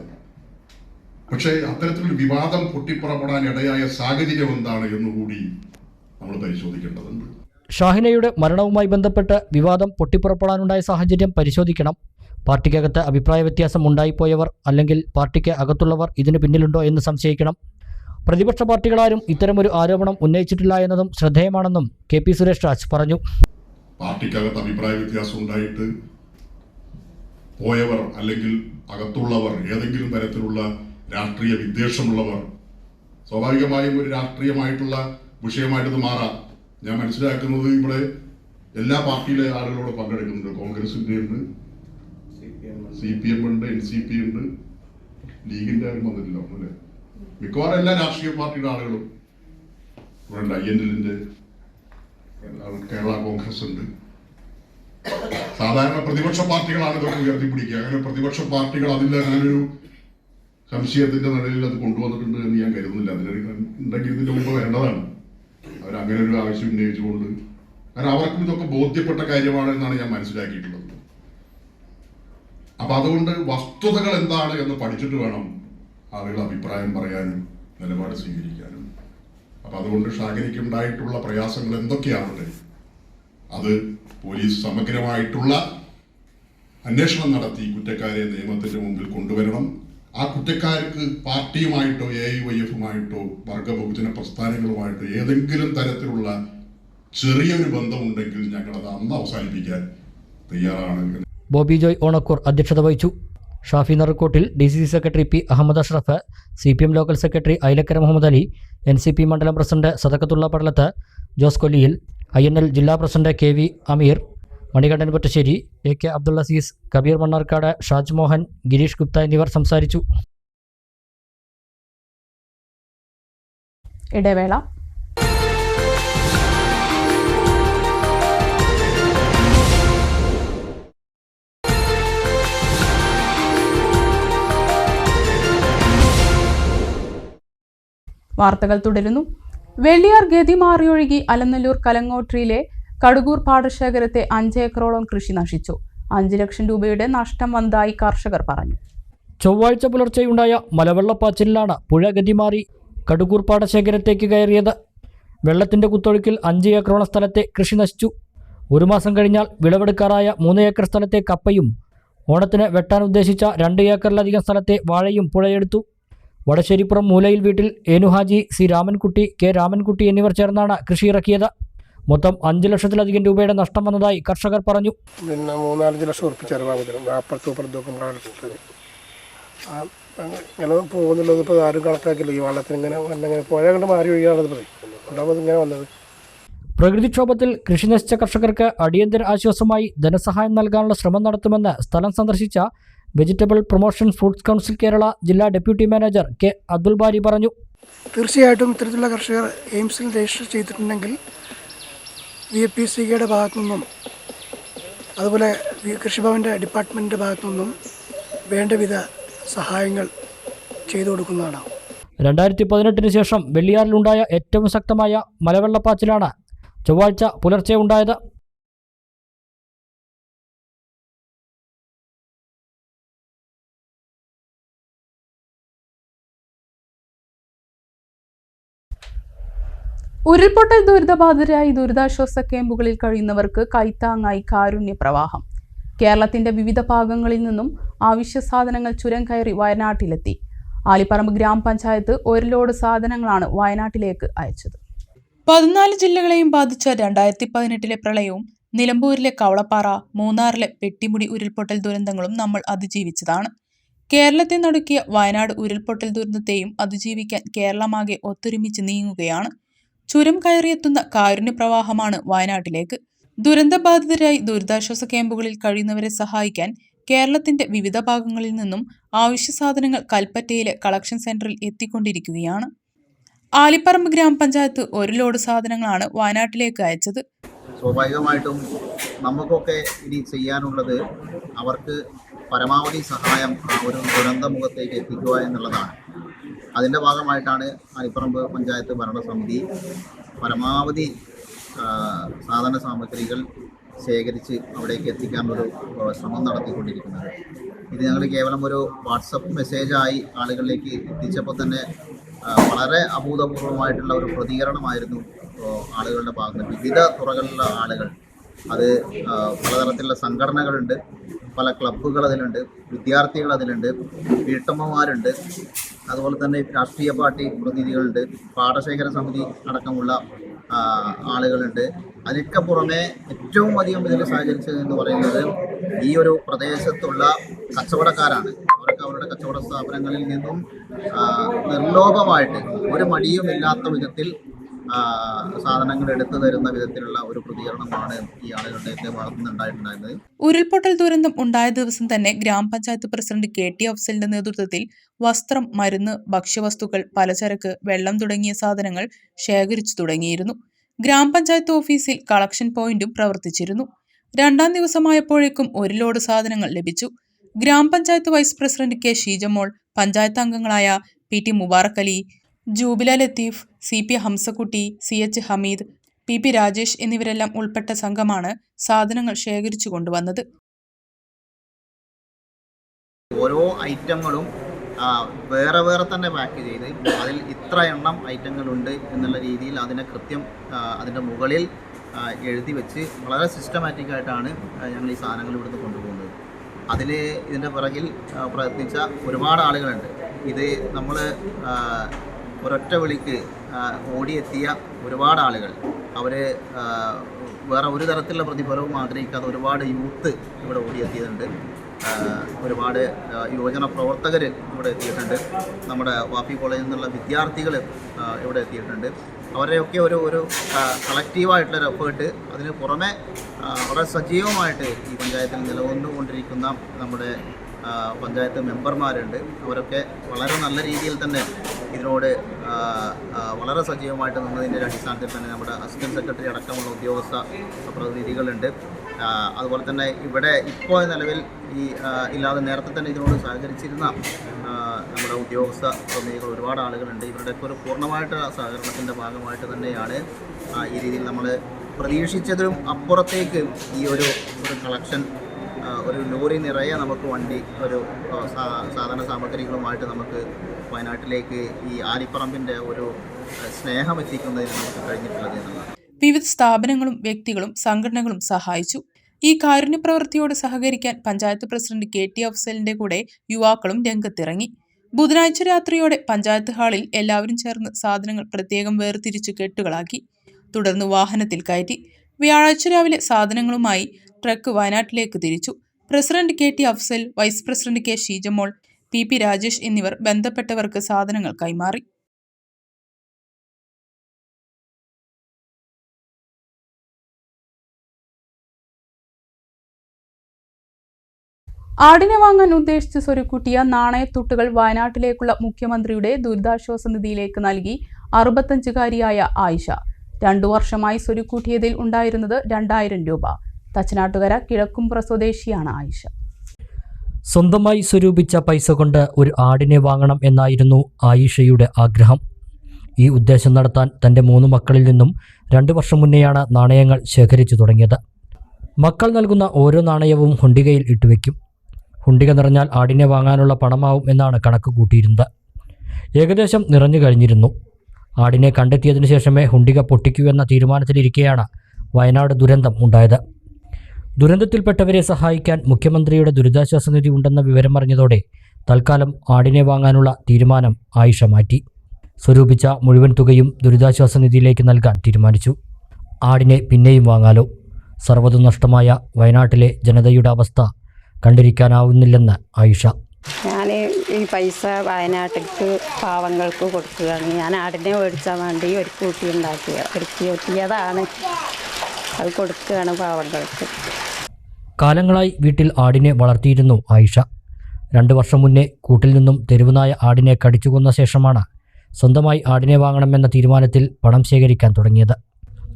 പക്ഷേ അത്തരത്തിലൊരു വിവാദം പൊട്ടിപ്പുറപ്പെടാൻ ഇടയായ സാഹചര്യം എന്താണ് എന്നുകൂടി നമ്മൾ പരിശോധിക്കേണ്ടതുണ്ട്. ഷാഹിനയുടെ മരണവുമായി ബന്ധപ്പെട്ട് വിവാദം പൊട്ടിപ്പുറപ്പെടാനുണ്ടായ സാഹചര്യം പരിശോധിക്കണം. പാർട്ടിക്കകത്ത് അഭിപ്രായ വ്യത്യാസം ഉണ്ടായിപ്പോയവർ അല്ലെങ്കിൽ പാർട്ടിക്ക് അകത്തുള്ളവർ ഇതിന് പിന്നിലുണ്ടോ എന്ന് സംശയിക്കണം. പ്രതിപക്ഷ പാർട്ടികളാരും ഇത്തരമൊരു ആരോപണം ഉന്നയിച്ചിട്ടില്ല എന്നതും ശ്രദ്ധേയമാണെന്നും KP സുരേഷ് രാജ് പറഞ്ഞു. പാർട്ടിക്കകത്ത് അഭിപ്രായ വ്യത്യാസം ഉണ്ടായിട്ട് പോയവർ അല്ലെങ്കിൽ അകത്തുള്ളവർ ഏതെങ്കിലും തരത്തിലുള്ള രാഷ്ട്രീയ വിദ്വേഷമുള്ളവർ സ്വാഭാവികമായും ഒരു രാഷ്ട്രീയമായിട്ടുള്ള വിഷയമായിട്ട് മാറാം. ഞാൻ മനസ്സിലാക്കുന്നത് ഇവിടെ എല്ലാ പാർട്ടിയിലെ ആളുകളോട് പങ്കെടുക്കുന്നുണ്ട്. കോൺഗ്രസിന്റെ ഉണ്ട്, CPM ഉണ്ട്, NCP ഉണ്ട്, ലീഗിന്റെ ആരും വന്നിട്ടില്ല അല്ലേ? മിക്കവാറും എല്ലാ രാഷ്ട്രീയ പാർട്ടിയുടെ ആളുകളും ഇവിടെ ഉണ്ട്. INLന്റെ കേരള കോൺഗ്രസ് ഉണ്ട്. സാധാരണ പ്രതിപക്ഷ പാർട്ടികളാണ് ഇതൊക്കെ ഉയർത്തിപ്പിടിക്കുക. അങ്ങനെ പ്രതിപക്ഷ പാർട്ടികൾ അതിൽ അങ്ങനൊരു സംശയത്തിന്റെ നിഴലിൽ അത് കൊണ്ടുവന്നിട്ടുണ്ട് എന്ന് ഞാൻ കരുതുന്നില്ല. അതിനുണ്ടെങ്കിൽ ഇതിന്റെ മുമ്പ് വേണ്ടതാണ്. അവരങ്ങനെ ഒരു ആവശ്യം ഉന്നയിച്ചുകൊണ്ട്, കാരണം അവർക്കും ഇതൊക്കെ ബോധ്യപ്പെട്ട കാര്യമാണ് എന്നാണ് ഞാൻ മനസ്സിലാക്കിയിട്ടുള്ളത്. അപ്പൊ അതുകൊണ്ട് വസ്തുതകൾ എന്താണ് എന്ന് പഠിച്ചിട്ട് വേണം ആളുകൾ അഭിപ്രായം പറയാനും നിലപാട് സ്വീകരിക്കാനും. അപ്പൊ അതുകൊണ്ട് ഷാഹിനയ്ക്ക് ഉണ്ടായിട്ടുള്ള പ്രയാസങ്ങൾ എന്തൊക്കെയാണല്ലേ, അത് പോലീസ് സമഗ്രമായിട്ടുള്ള അന്വേഷണം നടത്തി കുറ്റക്കാരെ നിയമത്തിന്റെ മുമ്പിൽ കൊണ്ടുവരണം. ആ കുറ്റക്കാർക്ക് പാർട്ടിയുമായിട്ടോ AIYF-ഉമായിട്ടോ വർഗബഹുജന പ്രസ്ഥാനങ്ങളുമായിട്ടോ ഏതെങ്കിലും തരത്തിലുള്ള ചെറിയൊരു ബന്ധമുണ്ടെങ്കിൽ ഞങ്ങളത് അന്ന് അവസാനിപ്പിക്കാൻ തയ്യാറാണ്. ബോബി ജോയ് ഓണക്കൂർ അധ്യക്ഷത വഹിച്ചു. Shafi Narukkottil, DCC secretary P. Ahmed Ashraf, CPM local secretary Ayilakkara Muhammad Ali, NCP മണ്ഡലം പ്രസിഡന്റ് സദക്കത്തുള്ള പടലത്ത്, ജോസ് കൊല്ലിയിൽ, INL ജില്ലാ president KV Ameer, Manikandan Pottassery, AK Abdul Azeez, Kabeer Mannarkkad, Shaj Mohan, Gireesh Gupta എന്നിവർ സംസാരിച്ചു. ഇടവേള. വാർത്തകൾ തുടരുന്നു. വെള്ളിയാർ ഗതി മാറിയൊഴുകി അലനല്ലൂർ കലങ്ങോട്രിയിലെ കടുകൂർ പാടശേഖരത്തെ 5 ഏക്കറോളം കൃഷി നശിച്ചു. 5 ലക്ഷം രൂപയുടെ നഷ്ടം വന്നതായി കർഷകർ പറഞ്ഞു. ചൊവ്വാഴ്ച പുലർച്ചെയുണ്ടായ മലവെള്ളപ്പാച്ചിലാണ് പുഴ ഗതി മാറി കടുകൂർ പാടശേഖരത്തേക്ക് കയറിയത്. വെള്ളത്തിന്റെ കുത്തൊഴുക്കിൽ 5 ഏക്കറോളം സ്ഥലത്തെ കൃഷി നശിച്ചു. 1 മാസം കഴിഞ്ഞാൽ വിളവെടുക്കാറായ 3 ഏക്കർ സ്ഥലത്തെ കപ്പയും ഓണത്തിന് വെട്ടാൻ ഉദ്ദേശിച്ച 2 ഏക്കറിലധികം സ്ഥലത്തെ വാഴയും പുഴയെടുത്തു. വടശ്ശേരിപ്പുറം മൂലയിൽ വീട്ടിൽ ഏനുഹാജി, C. രാമൻകുട്ടി, K. രാമൻകുട്ടി എന്നിവർ ചേർന്നാണ് കൃഷി ഇറക്കിയത്. മൊത്തം 5 ലക്ഷത്തിലധികം രൂപയുടെ നഷ്ടം വന്നതായി കർഷകർ പറഞ്ഞു. 3-4 ലക്ഷം ഉറപ്പ് ചെലവാകും. അപ്പുറത്തും ഇങ്ങനെ പോകുന്നുള്ളത് ഇപ്പോൾ ആരും കണക്കാക്കില്ല. ഈ വെള്ളത്തിന് ഇങ്ങനെ പുഴ കൊണ്ട് മാറി ഒഴിയാണത് ഉണ്ടാകുന്നത് ഇങ്ങനെ വന്നത്. പ്രകൃതിക്ഷോഭത്തിൽ കൃഷി നശിച്ച കർഷകർക്ക് അടിയന്തര ആശ്വാസമായി ധനസഹായം നൽകാനുള്ള ശ്രമം നടത്തുമെന്ന് സ്ഥലം സന്ദർശിച്ച vegetable promotion foods council Kerala ജില്ലാ deputy manager K. Abdul Bari പറഞ്ഞു. തീർച്ചയായിട്ടും ഇത്തരത്തിലുള്ള കർഷകർ എയിംസിൽ രജിസ്റ്റർ ചെയ്തിട്ടുണ്ടെങ്കിൽ VAPCയുടെ ഭാഗത്തു നിന്നും അതുപോലെ കൃഷിഭവൻ്റെ ഡിപ്പാർട്ട്മെൻറ്റിൻ്റെ ഭാഗത്തു നിന്നും വേണ്ടവിധ സഹായങ്ങൾ ചെയ്തു കൊടുക്കുന്നതാണ്. 2018 ശേഷം വെള്ളിയാറിലുണ്ടായ ഏറ്റവും ശക്തമായ മലവെള്ളപ്പാച്ചിലാണ് ചൊവ്വാഴ്ച പുലർച്ചെ ഉണ്ടായത്. ഉരുൾപൊട്ടൽ ദുരിതബാധിതരായി ദുരിതാശ്വാസ ക്യാമ്പുകളിൽ കഴിയുന്നവർക്ക് കൈത്താങ്ങായി കാരുണ്യ പ്രവാഹം. കേരളത്തിന്റെ വിവിധ ഭാഗങ്ങളിൽ നിന്നും ആവശ്യ സാധനങ്ങൾ ചുരം കയറി വയനാട്ടിലെത്തി. ആലിപ്പറമ്പ് ഗ്രാമപഞ്ചായത്ത് 1 ലോഡ് സാധനങ്ങളാണ് വയനാട്ടിലേക്ക് അയച്ചത്. 14 ജില്ലകളെയും ബാധിച്ച 2018 പ്രളയവും നിലമ്പൂരിലെ കവളപ്പാറ, മൂന്നാറിലെ പെട്ടിമുടി ഉരുൾപൊട്ടൽ ദുരന്തങ്ങളും നമ്മൾ അതിജീവിച്ചതാണ്. കേരളത്തെ നടുക്കിയ വയനാട് ഉരുൾപൊട്ടൽ ദുരന്തത്തെയും അതിജീവിക്കാൻ കേരളമാകെ ഒത്തൊരുമിച്ച് നീങ്ങുകയാണ്. ചുരം കയറിയെത്തുന്ന കാരുണ്യപ്രവാഹമാണ് വയനാട്ടിലേക്ക്. ദുരന്തബാധിതരായി ദുരിതാശ്വാസ ക്യാമ്പുകളിൽ കഴിയുന്നവരെ സഹായിക്കാൻ കേരളത്തിന്റെ വിവിധ ഭാഗങ്ങളിൽ നിന്നും ആവശ്യ സാധനങ്ങൾ കൽപ്പറ്റയിലെ കളക്ഷൻ സെന്ററിൽ എത്തിക്കൊണ്ടിരിക്കുകയാണ്. ആലിപ്പറമ്പ് ഗ്രാമപഞ്ചായത്ത് 1 ലോഡ് സാധനങ്ങളാണ് വയനാട്ടിലേക്ക് അയച്ചത്. സ്വാഭാവികമായിട്ടും നമുക്കൊക്കെ ഇനി ചെയ്യാനുള്ളത് അവർക്ക് പരമാവധി സഹായം ഒരു ദുരന്തമുഖത്തേക്ക് എത്തിക്കുക എന്നുള്ളതാണ്. അതിൻ്റെ ഭാഗമായിട്ടാണ് ആലിപ്പറമ്പ് പഞ്ചായത്ത് ഭരണസമിതി പരമാവധി സാധന സാമഗ്രികൾ ശേഖരിച്ച് അവിടേക്ക് എത്തിക്കാനൊരു ശ്രമം നടത്തിക്കൊണ്ടിരിക്കുന്നത്. ഇത് ഞങ്ങൾ കേവലം ഒരു വാട്സപ്പ് മെസ്സേജായി ആളുകളിലേക്ക് എത്തിച്ചപ്പോൾ തന്നെ വളരെ അഭൂതപൂർവമായിട്ടുള്ള ഒരു പ്രതികരണമായിരുന്നു ആളുകളുടെ ഭാഗത്ത്. വിവിധ തുറകളിലുള്ള ആളുകൾ, അത് പലതരത്തിലുള്ള സംഘടനകളുണ്ട്, പല ക്ലബ്ബുകൾ അതിലുണ്ട്, വിദ്യാർത്ഥികൾ അതിലുണ്ട്, വീട്ടമ്മമാരുണ്ട്, അതുപോലെ തന്നെ രാഷ്ട്രീയ പാർട്ടി പ്രതിനിധികളുണ്ട്, പാടശേഖര സമിതി അടക്കമുള്ള ആളുകളുണ്ട്. അതിനൊക്കെ പുറമെ ഏറ്റവും അധികം ഇതിൽ സഹകരിച്ചത് എന്ന് പറയുന്നത് ഈ ഒരു പ്രദേശത്തുള്ള കച്ചവടക്കാരാണ്. അവർക്ക് അവരുടെ കച്ചവട സ്ഥാപനങ്ങളിൽ നിന്നും നിർലോഭമായിട്ട് ഒരു മടിയുമില്ലാത്ത വിധത്തിൽ സാധനങ്ങൾ എടുത്തു തരുന്ന വിധത്തിലുള്ള ഒരു പ്രതികരണമാണ് ഈ ആളുകളുടെ ഭാഗത്തു നിന്നുണ്ടായിട്ടുണ്ടായിരുന്നത്. ഉരുൾപൊട്ടൽ ദുരന്തം ഉണ്ടായ ദിവസം തന്നെ ഗ്രാമപഞ്ചായത്ത് പ്രസിഡന്റ് KT അഫ്സലിന്റെ നേതൃത്വത്തിൽ വസ്ത്രം, മരുന്ന്, ഭക്ഷ്യവസ്തുക്കൾ, പലചരക്ക്, വെള്ളം തുടങ്ങിയ സാധനങ്ങൾ ശേഖരിച്ചു തുടങ്ങിയിരുന്നു. ഗ്രാമപഞ്ചായത്ത് ഓഫീസിൽ കളക്ഷൻ പോയിന്റും പ്രവർത്തിച്ചിരുന്നു. 2ാം ദിവസമായപ്പോഴേക്കും 1 ലോഡ് സാധനങ്ങൾ ലഭിച്ചു. ഗ്രാമപഞ്ചായത്ത് vice president K. Sheejamol, panchayat അംഗങ്ങളായ PT Mubarak Ali, Jubila Latheef, CP Hamsakutty, CH Hameed, PP Rajesh എന്നിവരെല്ലാം ഉൾപ്പെട്ട സംഘമാണ് സാധനങ്ങൾ ശേഖരിച്ചു കൊണ്ടുവന്നത്. ഓരോ ഐറ്റങ്ങളും വേറെ വേറെ തന്നെ പാക്ക് ചെയ്ത് അതിൽ ഇത്ര എണ്ണം ഐറ്റങ്ങളുണ്ട് എന്നുള്ള രീതിയിൽ അതിനെ കൃത്യം അതിൻ്റെ മുകളിൽ എഴുതി വെച്ച് വളരെ സിസ്റ്റമാറ്റിക് ആയിട്ടാണ് ഞങ്ങൾ ഈ സാധനങ്ങൾ ഇവിടുന്ന് കൊണ്ടുപോകുന്നത്. ഇതിൻ്റെ പിറകിൽ പ്രയത്നിച്ച ഒരുപാട് ആളുകളുണ്ട്. ഇത് നമ്മൾ ഒരൊറ്റ വിളിക്ക് ഓടിയെത്തിയ ഒരുപാട് ആളുകൾ, അവർ വേറെ ഒരു തരത്തിലുള്ള പ്രതിഫലവും ആഗ്രഹിക്കാതെ ഒരുപാട് യൂത്ത് ഇവിടെ ഓടിയെത്തിയതുണ്ട്. ഒരുപാട് യുവജന പ്രവർത്തകർ ഇവിടെ എത്തിയിട്ടുണ്ട്. നമ്മുടെ വാഫി കോളേജിൽ നിന്നുള്ള വിദ്യാർത്ഥികൾ ഇവിടെ എത്തിയിട്ടുണ്ട്. അവരെയൊക്കെ ഒരു കളക്റ്റീവായിട്ടുള്ളൊരു എഫേർട്ട്, അതിന് പുറമെ വളരെ സജീവമായിട്ട് ഈ പഞ്ചായത്തിൽ നിലകൊണ്ടുകൊണ്ടിരിക്കുന്ന നമ്മുടെ പഞ്ചായത്ത് മെമ്പർമാരുണ്ട്. അവരൊക്കെ വളരെ നല്ല രീതിയിൽ തന്നെ ഇതിനോട് വളരെ സജീവമായിട്ട് നിന്നതിൻ്റെ അടിസ്ഥാനത്തിൽ തന്നെ നമ്മുടെ അസിസ്റ്റന്റ് സെക്രട്ടറി അടക്കമുള്ള ഉദ്യോഗസ്ഥ പ്രതിനിധികളുണ്ട്. അതുപോലെ തന്നെ ഇവിടെ ഇപ്പോൾ നിലവിൽ ഇല്ലാതെ നേരത്തെ തന്നെ ഇതിനോട് സഹകരിച്ചിരുന്ന നമ്മുടെ ഉദ്യോഗസ്ഥ പ്രതിനിധികൾ ഒരുപാട് ആളുകളുണ്ട്. ഇവരുടെയൊക്കെ ഒരു പൂർണ്ണമായിട്ട് സഹകരണത്തിൻ്റെ ഭാഗമായിട്ട് തന്നെയാണ് ഈ രീതിയിൽ നമ്മൾ പ്രതീക്ഷിച്ചതിലും അപ്പുറത്തേക്ക് ഈ ഒരു കളക്ഷൻ, ഒരു ലോറി നിറയെ നമുക്ക് വണ്ടി, ഒരു സാധന സാമഗ്രികളുമായിട്ട് നമുക്ക് വയനാട്ടിലേക്ക് ഈ ആലിപ്പറമ്പിൻ്റെ ഒരു സ്നേഹം എത്തിക്കുന്നതിന് നമുക്ക് കഴിഞ്ഞിട്ടുള്ളത് എന്നുള്ളതാണ്. വിവിധ സ്ഥാപനങ്ങളും വ്യക്തികളും സംഘടനകളും സഹായിച്ചു. ഈ കാരുണ്യ പ്രവൃത്തിയോട് സഹകരിക്കാൻ പഞ്ചായത്ത് പ്രസിഡന്റ് KT അഫ്സലിന്റെ കൂടെ യുവാക്കളും രംഗത്തിറങ്ങി. ബുധനാഴ്ച രാത്രിയോടെ പഞ്ചായത്ത് ഹാളിൽ എല്ലാവരും ചേർന്ന് സാധനങ്ങൾ പ്രത്യേകം വേർതിരിച്ച് കെട്ടുകളാക്കി. തുടർന്ന് വാഹനത്തിൽ കയറ്റി. വ്യാഴാഴ്ച രാവിലെ സാധനങ്ങളുമായി ട്രക്ക് വയനാട്ടിലേക്ക് തിരിച്ചു. President KT Afsal, vice president K Sheejamol, PP Rajesh എന്നിവർ ബന്ധപ്പെട്ടവർക്ക് സാധനങ്ങൾ കൈമാറി. ആടിനെ വാങ്ങാൻ ഉദ്ദേശിച്ച് സ്വരുക്കൂട്ടിയ നാണയത്തുട്ടുകൾ വയനാട്ടിലേക്കുള്ള മുഖ്യമന്ത്രിയുടെ ദുരിതാശ്വാസ നിധിയിലേക്ക് നൽകി 65-കാരിയായ ആയിഷ. 2 വർഷമായി സ്വരുക്കൂട്ടിയതിൽ ഉണ്ടായിരുന്നത് 2000 രൂപ. തച്ചനാട്ടുകര കിഴക്കുംപുറ സ്വദേശിയാണ് ആയിഷ. സ്വന്തമായി സ്വരൂപിച്ച പൈസ കൊണ്ട് ഒരു ആടിനെ വാങ്ങണം എന്നായിരുന്നു ആയിഷയുടെ ആഗ്രഹം. ഈ ഉദ്ദേശം നടത്താൻ തൻ്റെ 3 മക്കളിൽ നിന്നും 2 വർഷം മുന്നെയാണ് നാണയങ്ങൾ ശേഖരിച്ചു തുടങ്ങിയത്. മക്കൾ നൽകുന്ന ഓരോ നാണയവും ഹുണ്ടികയിൽ ഇട്ടുവെക്കും. ഹുണ്ടിക നിറഞ്ഞാൽ ആടിനെ വാങ്ങാനുള്ള പണമാവും എന്നാണ് കണക്ക് കൂട്ടിയിരുന്നത്. ഏകദേശം നിറഞ്ഞു കഴിഞ്ഞിരുന്നു. ആടിനെ കണ്ടെത്തിയതിനു ശേഷമേ ഹുണ്ടിക പൊട്ടിക്കൂ എന്ന തീരുമാനത്തിലിരിക്കെയാണ് വയനാട് ദുരന്തം ഉണ്ടായത്. ദുരന്തത്തിൽപ്പെട്ടവരെ സഹായിക്കാൻ മുഖ്യമന്ത്രിയുടെ ദുരിതാശ്വാസ നിധി ഉണ്ടെന്ന വിവരം അറിഞ്ഞതോടെ തൽക്കാലം ആടിനെ വാങ്ങാനുള്ള തീരുമാനം ആയിഷ മാറ്റി. സ്വരൂപിച്ച മുഴുവൻ തുകയും ദുരിതാശ്വാസ നിധിയിലേക്ക് നൽകാൻ തീരുമാനിച്ചു. ആടിനെ പിന്നെയും വാങ്ങാലോ? സർവ്വതും നഷ്ടമായ വയനാട്ടിലെ ജനതയുടെ അവസ്ഥ കണ്ടിരിക്കാനാവുന്നില്ലെന്ന് ആയിഷ. ഞാൻ ഈ പൈസ വയനാട്ടിലേക്ക് പാവങ്ങൾക്ക് കൊടുക്കുകയാണ്. ഞാൻ ആടിനെ മേടിച്ചാൽ വേണ്ടി ഒരു കൂട്ടിയതാണ്, അത് കൊടുക്കുകയാണ് പാവങ്ങൾക്ക്. കാലങ്ങളായി വീട്ടിൽ ആടിനെ വളർത്തിയിരുന്നു ആയിഷ. 2 വർഷം മുന്നേ കൂട്ടിൽ നിന്നും തെരുവുനായ ആടിനെ കടിച്ചുകൊന്ന ശേഷമാണ് സ്വന്തമായി ആടിനെ വാങ്ങണമെന്ന തീരുമാനത്തിൽ പണം ശേഖരിക്കാൻ തുടങ്ങിയത്.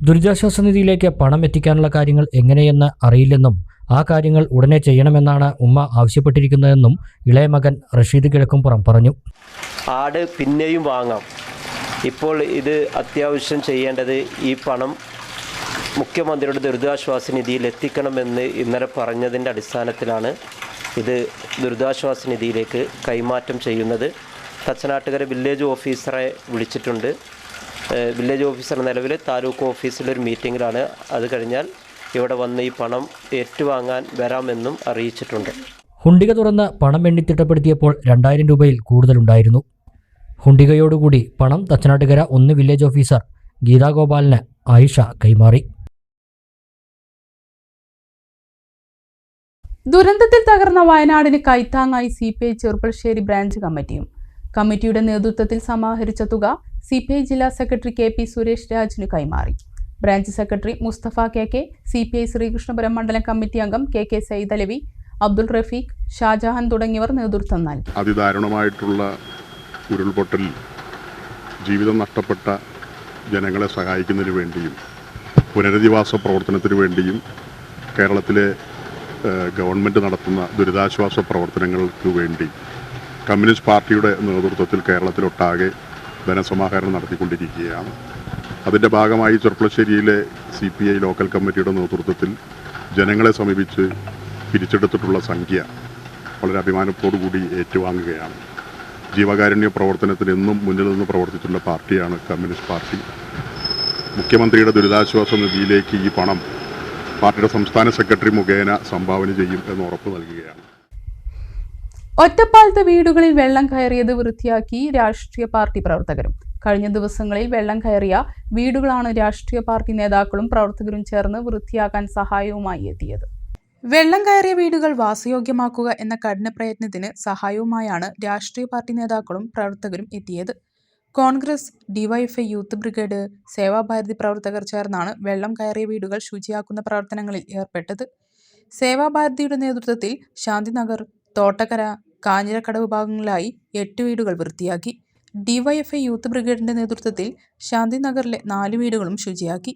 ദുരിതാശ്വാസ നിധിയിലേക്ക് പണം എത്തിക്കാനുള്ള കാര്യങ്ങൾ എങ്ങനെയെന്ന് അറിയില്ലെന്നും ആ കാര്യങ്ങൾ ഉടനെ ചെയ്യണമെന്നാണ് ഉമ്മ ആവശ്യപ്പെട്ടിരിക്കുന്നതെന്നും ഇളയ മകൻ റഷീദ് കിഴക്കുംപുറം പറഞ്ഞു. ആട് പിന്നെയും വാങ്ങാം. ഇപ്പോൾ ഇത് അത്യാവശ്യം ചെയ്യേണ്ടത് ഈ പണം മുഖ്യമന്ത്രിയുടെ ദുരിതാശ്വാസ നിധിയിൽ എത്തിക്കണമെന്ന് ഇന്നലെ പറഞ്ഞതിൻ്റെ അടിസ്ഥാനത്തിലാണ് ഇത് ദുരിതാശ്വാസ നിധിയിലേക്ക് കൈമാറ്റം ചെയ്യുന്നത്. തച്ചനാട്ടുകര വില്ലേജ് ഓഫീസറെ വിളിച്ചിട്ടുണ്ട്. വില്ലേജ് ഓഫീസർ നിലവിൽ താലൂക്ക് ഓഫീസിലൊരു മീറ്റിങ്ങിലാണ്. അത് കഴിഞ്ഞാൽ ഇവിടെ വന്ന് ഈ പണം ഏറ്റുവാങ്ങാൻ വരാമെന്നും അറിയിച്ചിട്ടുണ്ട്. ഹുണ്ടിക തുറന്ന് പണം എണ്ണിത്തിട്ടപ്പെടുത്തിയപ്പോൾ 2000 രൂപയിൽ കൂടുതലുണ്ടായിരുന്നു. ഹുണ്ടികയോടുകൂടി പണം തച്ചനാട്ടുകര 1 വില്ലേജ് ഓഫീസർ ഗീതാഗോപാലിന് ആയിഷ കൈമാറി. ദുരന്തത്തിൽ തകർന്ന വയനാടിന് കൈത്താങ്ങായി CPI ചെറുപ്പശ്ശേരി ബ്രാഞ്ച് കമ്മിറ്റിയും. കമ്മിറ്റിയുടെ നേതൃത്വത്തിൽ സമാഹരിച്ച തുക CPI ജില്ലാ സെക്രട്ടറി KP സുരേഷ് രാജിന് കൈമാറി. Branch secretary Mustafa KK, CPI Sreekrishnapuram മണ്ഡലം കമ്മിറ്റി അംഗം KK സയ്യിദ് അലവി, അബ്ദുൾ റഫീഖ്, ഷാജഹാൻ തുടങ്ങിയവർ നേതൃത്വം നൽകി. അതിദാരുണമായിട്ടുള്ള ഉരുൾപൊട്ടൽ ജീവിതം നഷ്ടപ്പെട്ട ജനങ്ങളെ സഹായിക്കുന്നതിന് വേണ്ടിയും പുനരധിവാസ പ്രവർത്തനത്തിന് വേണ്ടിയും കേരളത്തിലെ ഗവൺമെൻറ് നടത്തുന്ന ദുരിതാശ്വാസ പ്രവർത്തനങ്ങൾക്ക് വേണ്ടി കമ്മ്യൂണിസ്റ്റ് പാർട്ടിയുടെ നേതൃത്വത്തിൽ കേരളത്തിലൊട്ടാകെ ധനസമാഹരണം നടത്തിക്കൊണ്ടിരിക്കുകയാണ്. അതിൻ്റെ ഭാഗമായി ചെർപ്പളശ്ശേരിയിലെ CPI ലോക്കൽ കമ്മിറ്റിയുടെ നേതൃത്വത്തിൽ ജനങ്ങളെ സമീപിച്ച് പിരിച്ചെടുത്തിട്ടുള്ള സംഖ്യ വളരെ അഭിമാനത്തോടു കൂടി ഏറ്റുവാങ്ങുകയാണ്. ജീവകാരുണ്യ പ്രവർത്തനത്തിന് എന്നും മുന്നിൽ നിന്ന് പ്രവർത്തിച്ചിട്ടുള്ള പാർട്ടിയാണ് കമ്മ്യൂണിസ്റ്റ് പാർട്ടി. മുഖ്യമന്ത്രിയുടെ ദുരിതാശ്വാസ നിധിയിലേക്ക് ഈ പണം പാർട്ടിയുടെ സംസ്ഥാന സെക്രട്ടറി മുഖേന സംഭാവന ചെയ്യും എന്ന് ഉറപ്പ് നൽകുകയാണ്. ഒറ്റപ്പാലത്തെ വീടുകളിൽ വെള്ളം കയറിയത് വൃത്തിയാക്കി രാഷ്ട്രീയ പാർട്ടി പ്രവർത്തകരും. കഴിഞ്ഞ ദിവസങ്ങളിൽ വെള്ളം കയറിയ വീടുകളാണ് രാഷ്ട്രീയ പാർട്ടി നേതാക്കളും പ്രവർത്തകരും ചേർന്ന് വൃത്തിയാക്കാൻ സഹായവുമായി എത്തിയത്. വെള്ളം കയറിയ വീടുകൾ വാസയോഗ്യമാക്കുക എന്ന കഠിന പ്രയത്നത്തിന് സഹായവുമായാണ് രാഷ്ട്രീയ പാർട്ടി നേതാക്കളും പ്രവർത്തകരും എത്തിയത്. കോൺഗ്രസ്, ഡിവൈഎഫ്ഐ, യൂത്ത് ബ്രിഗേഡ്, സേവാഭാരതി പ്രവർത്തകർ ചേർന്നാണ് വെള്ളം കയറിയ വീടുകൾ ശുചിയാക്കുന്ന പ്രവർത്തനങ്ങളിൽ ഏർപ്പെട്ടത്. സേവാഭാരതിയുടെ നേതൃത്വത്തിൽ ശാന്തിനഗർ, തോട്ടക്കര, കാഞ്ഞിരക്കടവ് ഭാഗങ്ങളിലായി 8 വീടുകൾ വൃത്തിയാക്കി. ഡിവൈഎഫ്ഐ യൂത്ത് ബ്രിഗേഡിന്റെ നേതൃത്വത്തിൽ ശാന്തിനഗറിലെ 4 വീടുകളും ശുചിയാക്കി.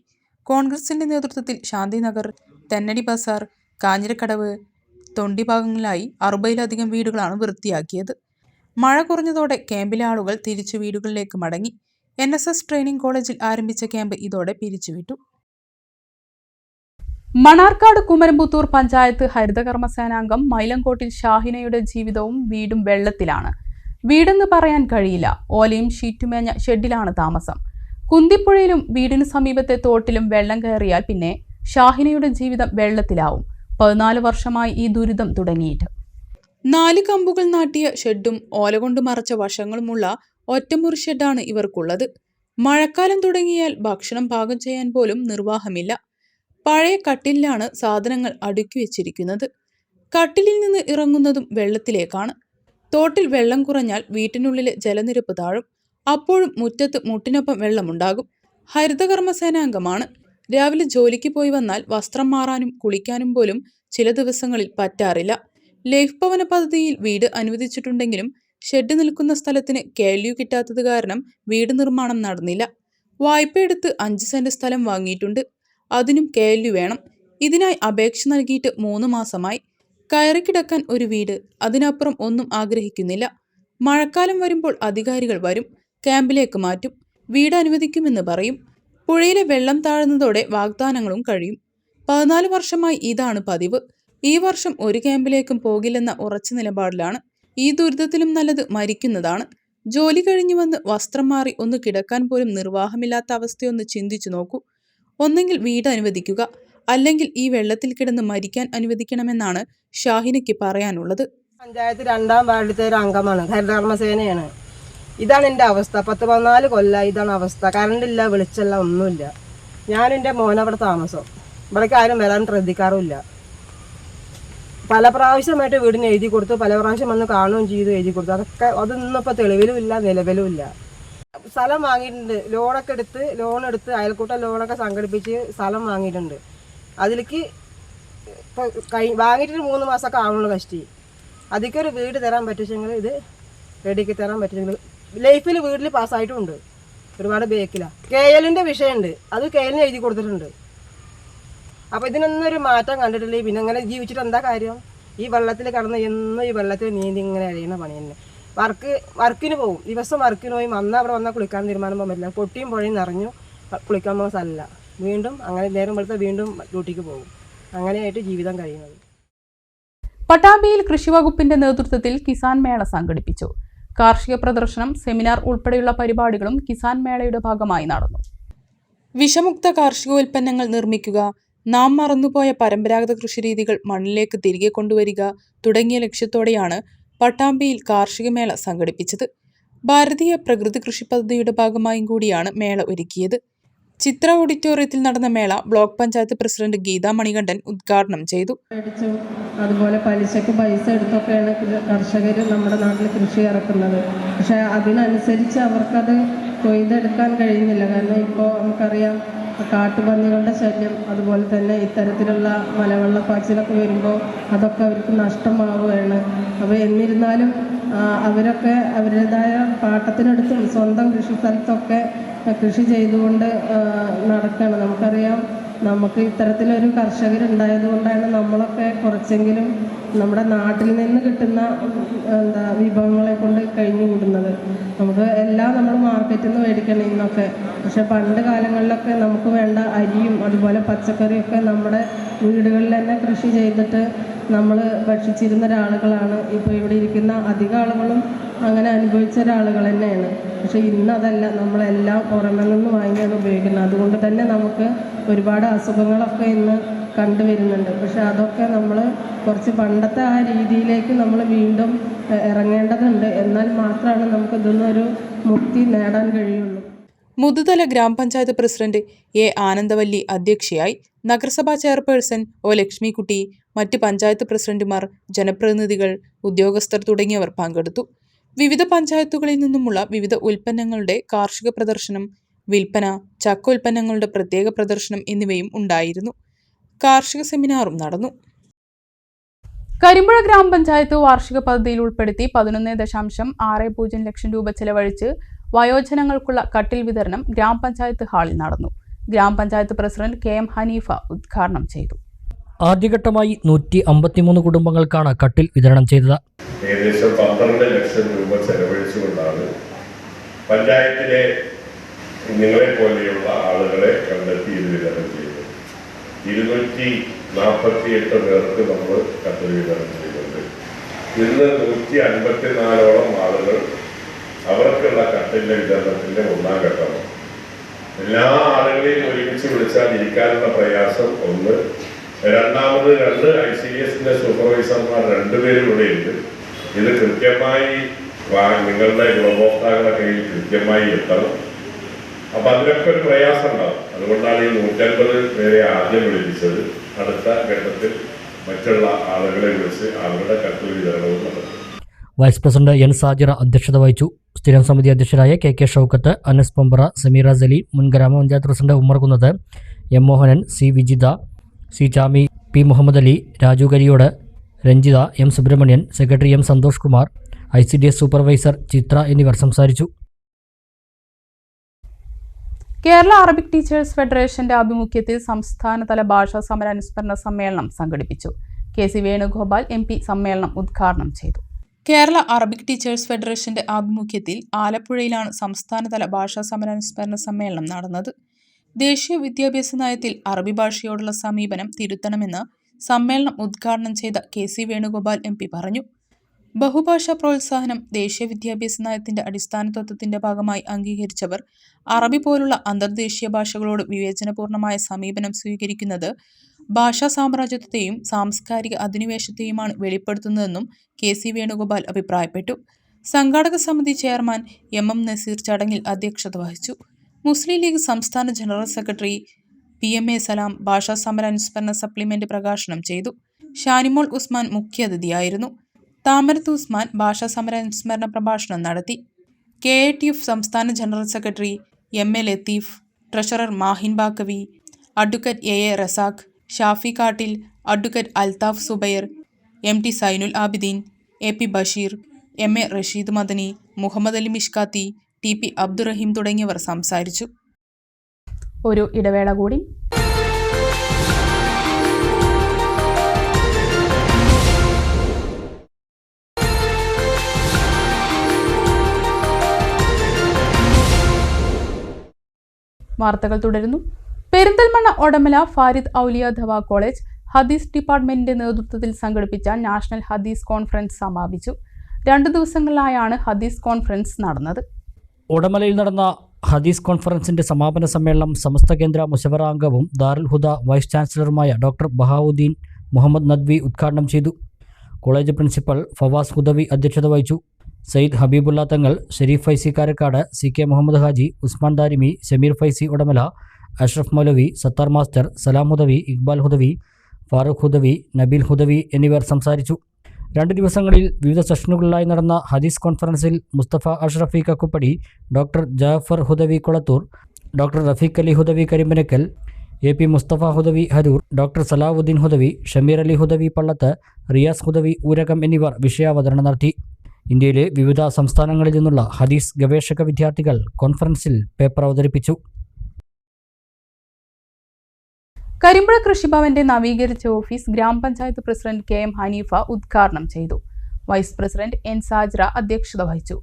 കോൺഗ്രസിന്റെ നേതൃത്വത്തിൽ ശാന്തിനഗർ, തെന്നടി ബസാർ, കാഞ്ഞിരക്കടവ്, തൊണ്ടി ഭാഗങ്ങളിലായി 60-ലധികം വീടുകളാണ് വൃത്തിയാക്കിയത്. മഴ കുറഞ്ഞതോടെ ക്യാമ്പിലെ ആളുകൾ തിരിച്ചു വീടുകളിലേക്ക് മടങ്ങി. NSS ട്രെയിനിംഗ് കോളേജിൽ ആരംഭിച്ച ക്യാമ്പ് ഇതോടെ പിരിച്ചുവിട്ടു. മണാർക്കാട് കുമരംപുത്തൂർ പഞ്ചായത്ത് ഹരിതകർമ്മസേനാംഗം മൈലങ്കോട്ടിൽ ഷാഹിനയുടെ ജീവിതവും വീടും വെള്ളത്തിലാണ്. വീടെന്ന് പറയാൻ കഴിയില്ല. ഓലയും ഷീറ്റുമേഞ്ഞ ഷെഡിലാണ് താമസം. കുന്തിപ്പുഴയിലും വീടിന് സമീപത്തെ തോട്ടിലും വെള്ളം കയറിയാൽ പിന്നെ ഷാഹിനയുടെ ജീവിതം വെള്ളത്തിലാവും. 14 വർഷമായി ഈ ദുരിതം തുടങ്ങിയിട്ട്. 4 കമ്പുകൾ നാട്ടിയ ഷെഡും ഓല കൊണ്ട് മറച്ച വശങ്ങളുമുള്ള ഒറ്റമുറി ഷെഡാണ് ഇവർക്കുള്ളത്. മഴക്കാലം തുടങ്ങിയാൽ ഭക്ഷണം പാകം ചെയ്യാൻ പോലും നിർവാഹമില്ല. പഴയ കട്ടിലിലാണ് സാധനങ്ങൾ അടുക്കി വെച്ചിരിക്കുന്നത്. കട്ടിലിൽ നിന്ന് ഇറങ്ങുന്നതും വെള്ളത്തിലേക്കാണ്. തോട്ടിൽ വെള്ളം കുറഞ്ഞാൽ വീട്ടിനുള്ളിലെ ജലനിരപ്പ് താഴും. അപ്പോഴും മുറ്റത്ത് മുട്ടിനൊപ്പം വെള്ളമുണ്ടാകും. ഹരിതകർമ്മസേനാംഗമാണ്. രാവിലെ ജോലിക്ക് പോയി വന്നാൽ വസ്ത്രം മാറാനും കുളിക്കാനും പോലും ചില ദിവസങ്ങളിൽ പറ്റാറില്ല. ലൈഫ് ഭവന പദ്ധതിയിൽ വീട് അനുവദിച്ചിട്ടുണ്ടെങ്കിലും ഷെഡ് നിൽക്കുന്ന സ്ഥലത്തിന് KLU കിട്ടാത്തത് കാരണം വീട് നിർമ്മാണം നടന്നില്ല. വായ്പയെടുത്ത് 5 സെന്റ് സ്ഥലം വാങ്ങിയിട്ടുണ്ട്. അതിനും KLU വേണം. ഇതിനായി അപേക്ഷ നൽകിയിട്ട് 3 മാസമായി. കയറിക്കിടക്കാൻ ഒരു വീട്, അതിനപ്പുറം ഒന്നും ആഗ്രഹിക്കുന്നില്ല. മഴക്കാലം വരുമ്പോൾ അധികാരികൾ വരും, ക്യാമ്പിലേക്ക് മാറ്റും, വീട് അനുവദിക്കുമെന്ന് പറയും. പുഴയിലെ വെള്ളം താഴുന്നതോടെ വാഗ്ദാനങ്ങളും കഴിയും. 14 വർഷമായി ഇതാണ് പതിവ്. ഈ വർഷം ഒരു ക്യാമ്പിലേക്കും പോകില്ലെന്ന ഉറച്ച നിലപാടിലാണ്. ഈ ദുരിതത്തിലും നല്ലത് മരിക്കുന്നതാണ്. ജോലി കഴിഞ്ഞു വന്ന് വസ്ത്രം മാറി ഒന്ന് കിടക്കാൻ പോലും നിർവാഹമില്ലാത്ത അവസ്ഥയൊന്ന് ചിന്തിച്ചു നോക്കൂ. ഒന്നെങ്കിൽ വീട് അനുവദിക്കുക, അല്ലെങ്കിൽ ഈ വെള്ളത്തിൽ കിടന്ന് മരിക്കാൻ അനുവദിക്കണമെന്നാണ് ഷാഹിനയ്ക്ക് പറയാനുള്ളത്. പഞ്ചായത്ത് 2-ാം വാർഡിലത്തെ ഒരു അംഗമാണ്. ഹരിതകർമ്മസേനയാണ്. ഇതാണ് എൻ്റെ അവസ്ഥ. 14 കൊല്ലം ഇതാണ് അവസ്ഥ. കറണ്ടില്ല, വെളിച്ചമില്ല, ഒന്നുമില്ല. ഞാനും എൻ്റെ മോനവിടെ താമസം. ഇവിടേക്ക് ആരും വരാൻ ശ്രദ്ധിക്കാറുമില്ല. പല പ്രാവശ്യമായിട്ട് വീടിന് എഴുതി കൊടുത്തു, പല പ്രാവശ്യം വന്ന് കാണുകയും ചെയ്തു, എഴുതി കൊടുത്തു. അതൊന്നും ഇപ്പോൾ തെളിവിലും ഇല്ല, നിലവിലും ഇല്ല. സ്ഥലം വാങ്ങിയിട്ടുണ്ട്. ലോൺ എടുത്ത് അയൽക്കൂട്ട ലോണൊക്കെ സംഘടിപ്പിച്ച് സ്ഥലം വാങ്ങിയിട്ടുണ്ട്. അതിലേക്ക് ഇപ്പോൾ വാങ്ങിയിട്ട് 3 മാസമൊക്കെ ആവുള്ളൂ കഷ്ടി. അതിലേക്കൊരു വീട് തരാൻ പറ്റുമെങ്കിൽ, ഇത് റെഡിക്ക് തരാൻ പറ്റുമെങ്കിൽ, ലൈഫിൽ വീട്ടിൽ പാസ്സായിട്ടുമുണ്ട്. ഒരുപാട് ബേക്കിലാണ്. KLന്റെ വിഷയമുണ്ട്. അത് KLന് എഴുതി കൊടുത്തിട്ടുണ്ട്. അപ്പോൾ ഇതിനൊന്നും ഒരു മാറ്റം കണ്ടിട്ടില്ലേ. പിന്നെ അങ്ങനെ ജീവിച്ചിട്ട് എന്താ കാര്യം? ഈ വെള്ളത്തിൽ കിടന്ന് എന്നും ഈ വെള്ളത്തിൽ നീന്തി ഇങ്ങനെ കഴിയുന്ന പണി തന്നെ. വർക്കിന് പോകും, ദിവസം വർക്കിന് പോയി വന്നാൽ അവിടെ വന്നാൽ കുളിക്കാൻ തീരുമാനം പോകാൻ പറ്റില്ല. പൊട്ടിയും പുഴയും നിറഞ്ഞു കുളിക്കാൻ പോകുന്ന സ്ഥലമില്ല. വീണ്ടും അങ്ങനെ നേരം വെളുത്ത വീണ്ടും ഡ്യൂട്ടിക്ക് പോകും. അങ്ങനെയായിട്ട് ജീവിതം കഴിയുന്നത്. പട്ടാമ്പിയിൽ കൃഷിവകുപ്പിന്റെ നേതൃത്വത്തിൽ കിസാൻ മേള സംഘടിപ്പിച്ചു. കാർഷിക പ്രദർശനം, സെമിനാർ ഉൾപ്പെടെയുള്ള പരിപാടികളും കിസാൻ മേളയുടെ ഭാഗമായി നടന്നു. വിഷമുക്ത കാർഷികോൽപ്പന്നങ്ങൾ നിർമ്മിക്കുക, നാം മറന്നുപോയ പരമ്പരാഗത കൃഷിരീതികൾ മണ്ണിലേക്ക് തിരികെ കൊണ്ടുവരിക തുടങ്ങിയ ലക്ഷ്യത്തോടെയാണ് പട്ടാമ്പിയിൽ കാർഷിക മേള സംഘടിപ്പിച്ചത്. ഭാരതീയ പ്രകൃതി കൃഷി പദ്ധതിയുടെ ഭാഗമായും കൂടിയാണ് മേള ഒരുക്കിയത്. ചിത്ര ഓഡിറ്റോറിയത്തിൽ നടന്ന മേള ബ്ലോക്ക് പഞ്ചായത്ത് പ്രസിഡന്റ് ഗീതാ മണികണ്ഠൻ ഉദ്ഘാടനം ചെയ്തു. അതുപോലെ പലിശക്ക് പൈസ എടുത്തൊക്കെയാണ് കർഷകർ നമ്മുടെ നാട്ടിൽ കൃഷി ഇറക്കുന്നത്. പക്ഷേ അതിനനുസരിച്ച് അവർക്കത് കൊയ്തെടുക്കാൻ കഴിയുന്നില്ല. കാരണം ഇപ്പോൾ നമുക്കറിയാം, കാട്ടുപന്നികളുടെ ശല്യം, അതുപോലെ തന്നെ ഇത്തരത്തിലുള്ള മലവെള്ളപ്പാച്ചിലൊക്കെ വരുമ്പോൾ അതൊക്കെ അവർക്ക് നഷ്ടമാവുകയാണ്. അപ്പോൾ എന്നിരുന്നാലും അവരൊക്കെ അവരുടേതായ പാട്ടത്തിനടുത്തും സ്വന്തം കൃഷി സ്ഥലത്തൊക്കെ കൃഷി ചെയ്തുകൊണ്ട് നടക്കുകയാണ്. നമുക്കറിയാം, നമുക്ക് ഇത്തരത്തിലൊരു കർഷകരുണ്ടായതുകൊണ്ടാണ് നമ്മളൊക്കെ കുറച്ചെങ്കിലും നമ്മുടെ നാട്ടിൽ നിന്ന് കിട്ടുന്ന വിഭവങ്ങളെ കൊണ്ട് കഴിഞ്ഞു കൂടുന്നത്. നമുക്ക് എല്ലാം നമ്മൾ മാർക്കറ്റിൽ നിന്ന് മേടിക്കണം ഇന്നൊക്കെ. പക്ഷെ പണ്ട് കാലങ്ങളിലൊക്കെ നമുക്ക് വേണ്ട അരിയും അതുപോലെ പച്ചക്കറിയൊക്കെ നമ്മുടെ വീടുകളിൽ തന്നെ കൃഷി ചെയ്തിട്ട് നമ്മൾ ഭക്ഷിച്ചിരുന്ന ഒരാളുകളാണ്. ഇപ്പോൾ ഇവിടെ ഇരിക്കുന്ന അധികം ആളുകളും അങ്ങനെ അനുഭവിച്ച ഒരാളുകൾ തന്നെയാണ്. പക്ഷേ ഇന്നതല്ല, നമ്മളെല്ലാം പുറമെ നിന്ന് വാങ്ങിയാണ് ഉപയോഗിക്കുന്നത്. അതുകൊണ്ട് തന്നെ നമുക്ക് ഒരുപാട് അസുഖങ്ങളൊക്കെ ഇന്ന് കണ്ടുവരുന്നുണ്ട്. പക്ഷെ അതൊക്കെ നമ്മൾ കുറച്ച് പണ്ടത്തെ ആ രീതിയിലേക്ക് നമ്മൾ വീണ്ടും ഇറങ്ങേണ്ടതുണ്ട്. എന്നാൽ മാത്രമാണ് നമുക്ക് ഇതിന്നൊരു മുക്തി നേടാൻ കഴിയുള്ളൂ. മുതുതല ഗ്രാമപഞ്ചായത്ത് പ്രസിഡന്റ് എ ആനന്ദവല്ലി അധ്യക്ഷയായി. നഗരസഭാ ചെയർപേഴ്സൺ ഒ ലക്ഷ്മിക്കുട്ടി, മറ്റ് പഞ്ചായത്ത് പ്രസിഡന്റുമാർ, ജനപ്രതിനിധികൾ, ഉദ്യോഗസ്ഥർ തുടങ്ങിയവർ പങ്കെടുത്തു. വിവിധ പഞ്ചായത്തുകളിൽ നിന്നുമുള്ള വിവിധ ഉൽപ്പന്നങ്ങളുടെ കാർഷിക പ്രദർശനം, വിൽപ്പന, ചക്ക ഉൽപ്പന്നങ്ങളുടെ പ്രത്യേക പ്രദർശനം എന്നിവയും ഉണ്ടായിരുന്നു. കാർഷിക സെമിനാറും നടന്നു. കരിമ്പുഴ ഗ്രാമപഞ്ചായത്ത് വാർഷിക പദ്ധതിയിൽ ഉൾപ്പെടുത്തി 11.60 ലക്ഷം രൂപ ചെലവഴിച്ച് വയോജനങ്ങൾക്കുള്ള കട്ടിൽ വിതരണം ഗ്രാമപഞ്ചായത്ത് ഹാളിൽ നടന്നു. ഗ്രാമപഞ്ചായത്ത് പ്രസിഡന്റ് KM ഹനീഫ ഉദ്ഘാടനം ചെയ്തു. ആദ്യഘട്ടമായി 153 കുടുംബങ്ങൾക്കാണ് കട്ടിൽ വിതരണം ചെയ്തത്. ഏകദേശം 12 ലക്ഷം രൂപ ചെലവഴിച്ചുകൊണ്ടാണ് പഞ്ചായത്തിലെ നിങ്ങളെ പോലെയുള്ള ആളുകളെ കണ്ടെത്തി ഇത് വിതരണം ചെയ്തത്. 248 പേർക്ക് നമ്മൾ കട്ടിൽ വിതരണം ചെയ്തിട്ടുണ്ട്. ഇന്ന് 154ഓളം ആളുകൾ അവർക്കുള്ള കട്ടിലിന്റെ വിതരണത്തിന്റെ 1ാം ഘട്ടമാണ്. എല്ലാ ആളുകളെയും ഒരുമിച്ച് വിളിച്ചാൽ ഇരിക്കാനുള്ള പ്രയാസം ഒന്ന്. രണ്ടാമത് 2 ICDSന്റെ സൂപ്പർവൈസർമാർ 2 പേരും ഇവിടെയുണ്ട്. ഇത് കൃത്യമായി നിങ്ങളുടെ ഗുണഭോക്താക്കളുടെ കയ്യിൽ കൃത്യമായി എത്തണം. അപ്പൊ അതിനൊക്കെ ഒരു പ്രയാസം ഉണ്ടാവും. അതുകൊണ്ടാണ് ഈ 150 പേരെ ആദ്യം വിളിപ്പിച്ചത്. അടുത്ത ഘട്ടത്തിൽ മറ്റുള്ള ആളുകളെ വിളിച്ച് അവരുടെ കട്ടിൽ വിതരണവും നടത്തും. വൈസ് പ്രസിഡന്റ് N സാജിറ അധ്യക്ഷത വഹിച്ചു. സ്ഥിരം സമിതി അധ്യക്ഷരായ KK ഷൗക്കത്ത്, അനസ് പമ്പറ, സമീറ സലീം, മുൻ ഗ്രാമപഞ്ചായത്ത് president Ummer Kunnath, M Mohanan, C Vijitha, C Chami, P Muhammad Ali, Raju Kariyode, Ranjitha, M Subrahmanyan, secretary M Santhosh Kumar, ICDS supervisor Chithra എന്നിവർ സംസാരിച്ചു. കേരള അറബിക് ടീച്ചേഴ്സ് ഫെഡറേഷന്റെ ആഭിമുഖ്യത്തിൽ സംസ്ഥാനതല ഭാഷാ സമര അനുസ്മരണ സമ്മേളനം സംഘടിപ്പിച്ചു. KC വേണുഗോപാൽ MP സമ്മേളനം ഉദ്ഘാടനം ചെയ്തു. കേരള അറബിക് ടീച്ചേഴ്സ് ഫെഡറേഷന്റെ ആഭിമുഖ്യത്തിൽ ആലപ്പുഴയിലാണ് സംസ്ഥാനതല ഭാഷാ സമര അനുസ്മരണ സമ്മേളനം നടന്നത്. ദേശീയ വിദ്യാഭ്യാസ നയത്തിൽ അറബി ഭാഷയോടുള്ള സമീപനം തിരുത്തണമെന്ന് സമ്മേളനം ഉദ്ഘാടനം ചെയ്ത KC വേണുഗോപാൽ MP പറഞ്ഞു. ബഹുഭാഷാ പ്രോത്സാഹനം ദേശീയ വിദ്യാഭ്യാസ നയത്തിന്റെ അടിസ്ഥാന തത്വത്തിന്റെ ഭാഗമായി അംഗീകരിച്ചവർ അറബി പോലുള്ള അന്തർദേശീയ ഭാഷകളോട് വിവേചനപൂർണമായ സമീപനം സ്വീകരിക്കുന്നത് ഭാഷാ സാമ്രാജ്യത്വത്തെയും സാംസ്കാരിക അധിനിവേശത്തെയുമാണ് വെളിപ്പെടുത്തുന്നതെന്നും KC വേണുഗോപാൽ അഭിപ്രായപ്പെട്ടു. സംഘാടക സമിതി ചെയർമാൻ MM നസീർ ചടങ്ങിൽ അധ്യക്ഷത വഹിച്ചു. മുസ്ലിം ലീഗ് സംസ്ഥാന ജനറൽ സെക്രട്ടറി PMA സലാം ഭാഷാ സമര അനുസ്മരണ സപ്ലിമെന്റ് പ്രകാശനം ചെയ്തു. ഷാനിമോൾ ഉസ്മാൻ മുഖ്യാതിഥിയായിരുന്നു. താമരത്ത് ഉസ്മാൻ ഭാഷാ സമര അനുസ്മരണ പ്രഭാഷണം നടത്തി. KATF സംസ്ഥാന general secretary MA Latheef, treasurer Mahin Baqavi, advocate AA Razak, Shafi Kattil, advocate Althaf Zubair, MT Zainul Abideen, AP Basheer, MA Rasheed Madani, Muhammad Ali Mishkathi, TP Abdurahim തുടങ്ങിയവർ സംസാരിച്ചു. ഒരു ഇടവേള കൂടി. വാർത്തകൾ തുടരുന്നു. പെരിന്തൽമണ്ണ ഒടമല ഫാരിദ് ഔലിയ ദവാ കോളേജ് ഹദീസ് ഡിപ്പാർട്ട്മെന്റിന്റെ നേതൃത്വത്തിൽ സംഘടിപ്പിച്ച നാഷണൽ ഹദീസ് കോൺഫറൻസ് സമാപിച്ചു. 2 ദിവസങ്ങളിലായാണ് ഹദീസ് കോൺഫറൻസ് നടന്നത്. ഒടമലയിൽ നടന്ന ഹദീസ് കോൺഫറൻസിന്റെ സമാപന സമ്മേളനം സമസ്ത കേന്ദ്ര മുശവറ അംഗവും ദാറുൽ ഹുദ വൈസ് ചാൻസലറുമായ ഡോക്ടർ ബഹാവുദ്ദീൻ മുഹമ്മദ് നദ്വി ഉദ്ഘാടനം ചെയ്തു. കോളേജ് പ്രിൻസിപ്പൽ ഫവാസ് ഹുദവി അധ്യക്ഷത വഹിച്ചു. സയ്യിദ് ഹബീബുള്ള തങ്ങൾ, ഷെരീഫ് ഫൈസി കാരക്കാട്, CK മുഹമ്മദ് ഹാജി, ഉസ്മാൻ ദാരിമി, ഷമീർ ഫൈസി ഒടമല, അഷ്റഫ് മൗലവി, സത്താർ മാസ്റ്റർ, സലാം ഹുദവി, ഇക്ബാൽ ഹുദവി, ഫാറൂഖ് ഹുദവി, നബീൽ ഹുദവി എന്നിവർ സംസാരിച്ചു. 2 ദിവസങ്ങളിൽ വിവിധ സെഷനുകളിലായി നടന്ന ഹദീസ് കോൺഫറൻസിൽ Musthafa Ashrafi Kakkuppadi, doctor Jafar Hudawi Kolathur, doctor Rafeeq Ali Hudawi Karimbanakkal, AP Musthafa Hudawi Haroor, doctor Salahuddin Hudawi, Shameer Ali Hudawi Pallath, Riyas Hudawi Oorakam എന്നിവർ വിഷയാവതരണം നടത്തി. ഇന്ത്യയിലെ വിവിധ സംസ്ഥാനങ്ങളിൽ നിന്നുള്ള ഹദീസ് ഗവേഷക വിദ്യാർത്ഥികൾ കോൺഫറൻസിൽ പേപ്പർ അവതരിപ്പിച്ചു. കരിമ്പുഴ കൃഷിഭവന്റെ നവീകരിച്ച ഓഫീസ് ഗ്രാമപഞ്ചായത്ത് പ്രസിഡന്റ് KM ഹനീഫ ഉദ്ഘാടനം ചെയ്തു. വൈസ് പ്രസിഡന്റ് N സാജിറ അധ്യക്ഷത വഹിച്ചു.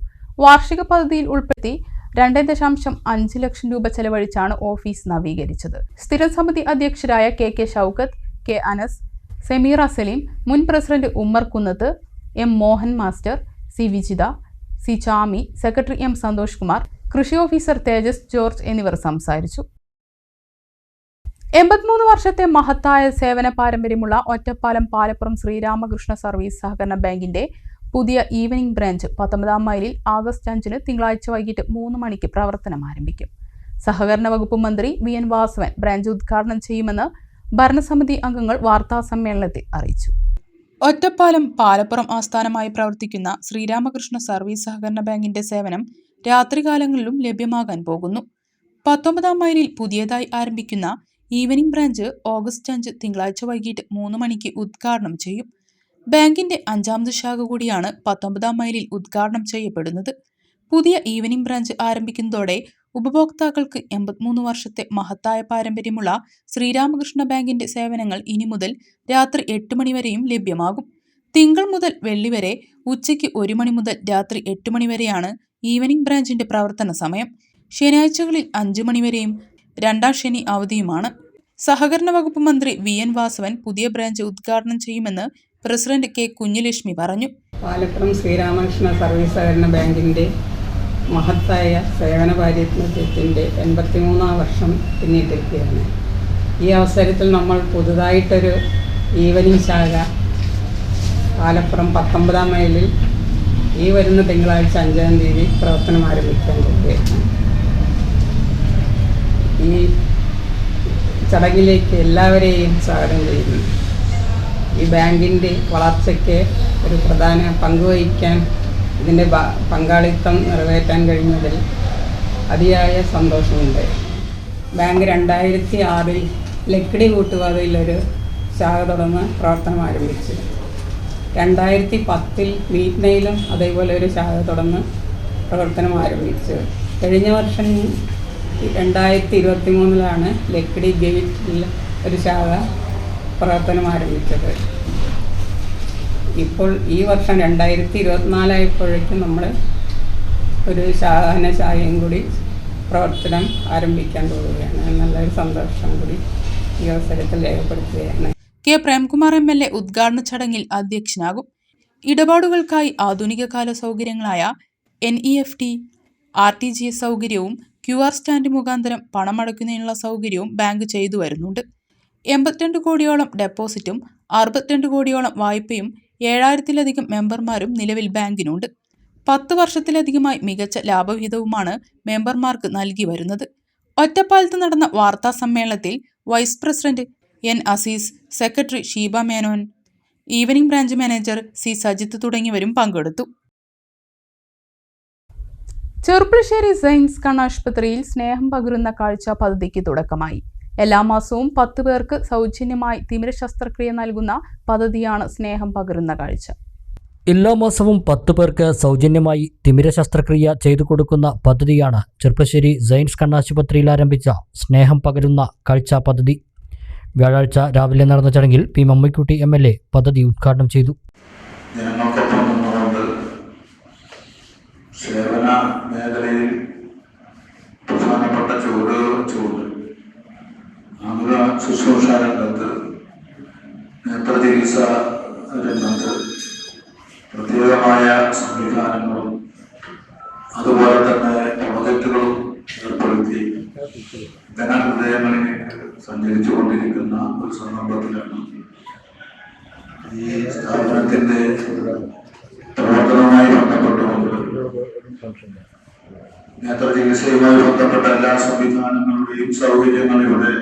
വാർഷിക പദ്ധതിയിൽ ഉൾപ്പെടുത്തി 2.5 ലക്ഷം രൂപ ചെലവഴിച്ചാണ് ഓഫീസ് നവീകരിച്ചത്. സ്ഥിരം സമിതി അധ്യക്ഷരായ KK ഷൗക്കത്ത്, K അനസ്, സമീറ സലീം, മുൻ president Ummer Kunnath, M Mohan master, C Vijitha, C Chami, secretary M Santhosh Kumar, കൃഷി ഓഫീസർ തേജസ് ജോർജ് എന്നിവർ സംസാരിച്ചു. 83 വർഷത്തെ മഹത്തായ സേവന പാരമ്പര്യമുള്ള ഒറ്റപ്പാലം പാലപ്പുറം ശ്രീരാമകൃഷ്ണ സർവീസ് സഹകരണ ബാങ്കിന്റെ പുതിയ ഈവനിംഗ് ബ്രാഞ്ച് 19-ാം മൈലിൽ ആഗസ്റ്റ് 5-ന് തിങ്കളാഴ്ച വൈകിട്ട് 3 മണിക്ക് പ്രവർത്തനം ആരംഭിക്കും. സഹകരണ വകുപ്പ് മന്ത്രി വി.എൻ. വാസവൻ ബ്രാഞ്ച് ഉദ്ഘാടനം ചെയ്യുമെന്ന് ഭരണസമിതി അംഗങ്ങൾ വാർത്താസമ്മേളനത്തിൽ അറിയിച്ചു. ഒറ്റപ്പാലം പാലപ്പുറം ആസ്ഥാനമായി പ്രവർത്തിക്കുന്ന ശ്രീരാമകൃഷ്ണ സർവീസ് സഹകരണ ബാങ്കിന്റെ സേവനം രാത്രികാലങ്ങളിലും ലഭ്യമാകാൻ പോകുന്നു. 19-ാം മൈലിൽ പുതിയതായി ആരംഭിക്കുന്ന ഈവനിംഗ് ബ്രാഞ്ച് ഓഗസ്റ്റ് 5 തിങ്കളാഴ്ച വൈകിട്ട് 3 മണിക്ക് ഉദ്ഘാടനം ചെയ്യും. ബാങ്കിന്റെ 5ാമത് ശാഖ കൂടിയാണ് 19-ാം മൈലിൽ ഉദ്ഘാടനം ചെയ്യപ്പെടുന്നത്. പുതിയ ഈവനിംഗ് ബ്രാഞ്ച് ആരംഭിക്കുന്നതോടെ ഉപഭോക്താക്കൾക്ക് 83 വർഷത്തെ മഹത്തായ പാരമ്പര്യമുള്ള ശ്രീരാമകൃഷ്ണ ബാങ്കിന്റെ സേവനങ്ങൾ ഇനി മുതൽ രാത്രി 8 മണി വരെയും ലഭ്യമാകും. തിങ്കൾ മുതൽ വെള്ളി വരെ ഉച്ചയ്ക്ക് 1 മണി മുതൽ രാത്രി 8 മണി വരെയാണ് ഈവനിംഗ് ബ്രാഞ്ചിന്റെ പ്രവർത്തന സമയം. ശനിയാഴ്ചകളിൽ 5 മണി വരെയും 2ാം ശനി അവധിയുമാണ്. സഹകരണ വകുപ്പ് മന്ത്രി വി.എൻ. വാസവൻ പുതിയ ബ്രാഞ്ച് ഉദ്ഘാടനം ചെയ്യുമെന്ന് പ്രസിഡന്റ് കെ. കുഞ്ഞുലക്ഷ്മി പറഞ്ഞു. പാലപ്പുറം ശ്രീരാമകൃഷ്ണ സർവീസ് സഹകരണ ബാങ്കിന്റെ മഹത്തായ സേവന പാരമ്പര്യത്തിന്റെ 83-ാം വർഷം പിന്നിട്ടിരിക്കുകയാണ്. ഈ അവസരത്തിൽ നമ്മൾ പുതുതായിട്ടൊരു ഈവനിംഗ് ശാഖ പാലപ്പുറം 19-ാം മൈലിൽ ഈ വരുന്ന തിങ്കളാഴ്ച 5-ാം തീയതി പ്രവർത്തനം ആരംഭിക്കാൻ പോവുകയാണ്. ഈ ചടങ്ങിലേക്ക് എല്ലാവരെയും സ്വാഗതം ചെയ്യുന്നു. ഈ ബാങ്കിൻ്റെ വളർച്ചയ്ക്ക് ഒരു പ്രധാന പങ്കുവഹിക്കാൻ ഇതിൻ്റെ പങ്കാളിത്തം നിറവേറ്റാൻ കഴിഞ്ഞതിൽ അതിയായ സന്തോഷമുണ്ട്. ബാങ്ക് 2006-ൽ ലക്കിടി കൂട്ടുപാതയിലൊരു ശാഖ തുറന്ന് പ്രവർത്തനം ആരംഭിച്ചു. 2010-ൽ വീറ്റ്നയിലും അതേപോലെ ഒരു ശാഖ തുറന്ന് പ്രവർത്തനം ആരംഭിച്ചു. കഴിഞ്ഞ വർഷം 2023-ലാണ് ലക്കിടി ഗേറ്റിൽ ഒരു ശാഖ പ്രവർത്തനം ആരംഭിച്ചത്. ഇപ്പോൾ ഈ വർഷം 2024 നമ്മൾ ഒരു ശാഖയും കൂടി പ്രവർത്തനം ആരംഭിക്കാൻ പോവുകയാണ്. നല്ലൊരു സന്തോഷം കൂടി ഈ അവസരത്തിൽ രേഖപ്പെടുത്തുകയാണ്. കെ. പ്രേംകുമാർ എം.എൽ.എ. ഉദ്ഘാടന ചടങ്ങിൽ അധ്യക്ഷനാകും. ഇടപാടുകൾക്കായി ആധുനിക കാല സൗകര്യങ്ങളായ NEFT, RTGS സൗകര്യവും QR സ്റ്റാൻഡ് മുഖാന്തരം പണമടയ്ക്കുന്നതിനുള്ള സൗകര്യവും ബാങ്ക് ചെയ്തു വരുന്നുണ്ട്. 82 കോടിയോളം ഡെപ്പോസിറ്റും 62 കോടിയോളം വായ്പയും 7000-ലധികം മെമ്പർമാരും നിലവിൽ ബാങ്കിനുണ്ട്. 10 വർഷത്തിലധികമായി മികച്ച ലാഭവിഹിതവുമാണ് മെമ്പർമാർക്ക് നൽകി വരുന്നത്. ഒറ്റപ്പാലത്ത് നടന്ന വാർത്താ സമ്മേളനത്തിൽ vice president N. Azeez, secretary Sheeba Menon, evening branch manager C. Sajith തുടങ്ങിയവരും പങ്കെടുത്തു. ചെറുപ്പുളശ്ശേരി സയൻസ് കണ്ണാശുപത്രിയിൽ സ്നേഹം പകരുന്ന കാഴ്ച പദ്ധതിക്ക് തുടക്കമായി. എല്ലാ മാസവും 10 പേർക്ക് സൗജന്യമായി തിമിര ശസ്ത്രക്രിയ നൽകുന്ന പദ്ധതിയാണ് സ്നേഹം പകരുന്ന കാഴ്ച. എല്ലാ മാസവും 10 പേർക്ക് സൗജന്യമായി തിമിര ശസ്ത്രക്രിയ ചെയ്തു കൊടുക്കുന്ന പദ്ധതിയാണ് ചെറുപ്പശ്ശേരി സയൻസ് കണ്ണാശുപത്രിയിൽ ആരംഭിച്ച സ്നേഹം പകരുന്ന കാഴ്ച പദ്ധതി. വ്യാഴാഴ്ച രാവിലെ നടന്ന ചടങ്ങിൽ പി. മമ്മയ്ക്കുട്ടി എം.എൽ.എ. പദ്ധതി ഉദ്ഘാടനം ചെയ്തു. സേവന മേഖലയിൽ പ്രധാനപ്പെട്ട ചുവട് ആതുര ശുശ്രൂഷ രംഗത്ത്, നേത്രചികിത്സ രംഗത്ത് പ്രത്യേകമായ സംവിധാനങ്ങളും അതുപോലെ തന്നെ പ്രോജക്റ്റുകളും ഏർപ്പെടുത്തി ജനഹൃദയങ്ങളിലേക്ക് സഞ്ചരിച്ചു കൊണ്ടിരിക്കുന്ന ഒരു സന്ദർഭത്തിലാണ് ഈ സ്ഥാപനത്തിന്റെ പ്രവർത്തനവുമായി ബന്ധപ്പെട്ടുകൊണ്ട് നേത്രചികിത്സയുമായി ബന്ധപ്പെട്ട എല്ലാ സംവിധാനങ്ങളുടെയും സൗകര്യങ്ങളും ഇവിടെ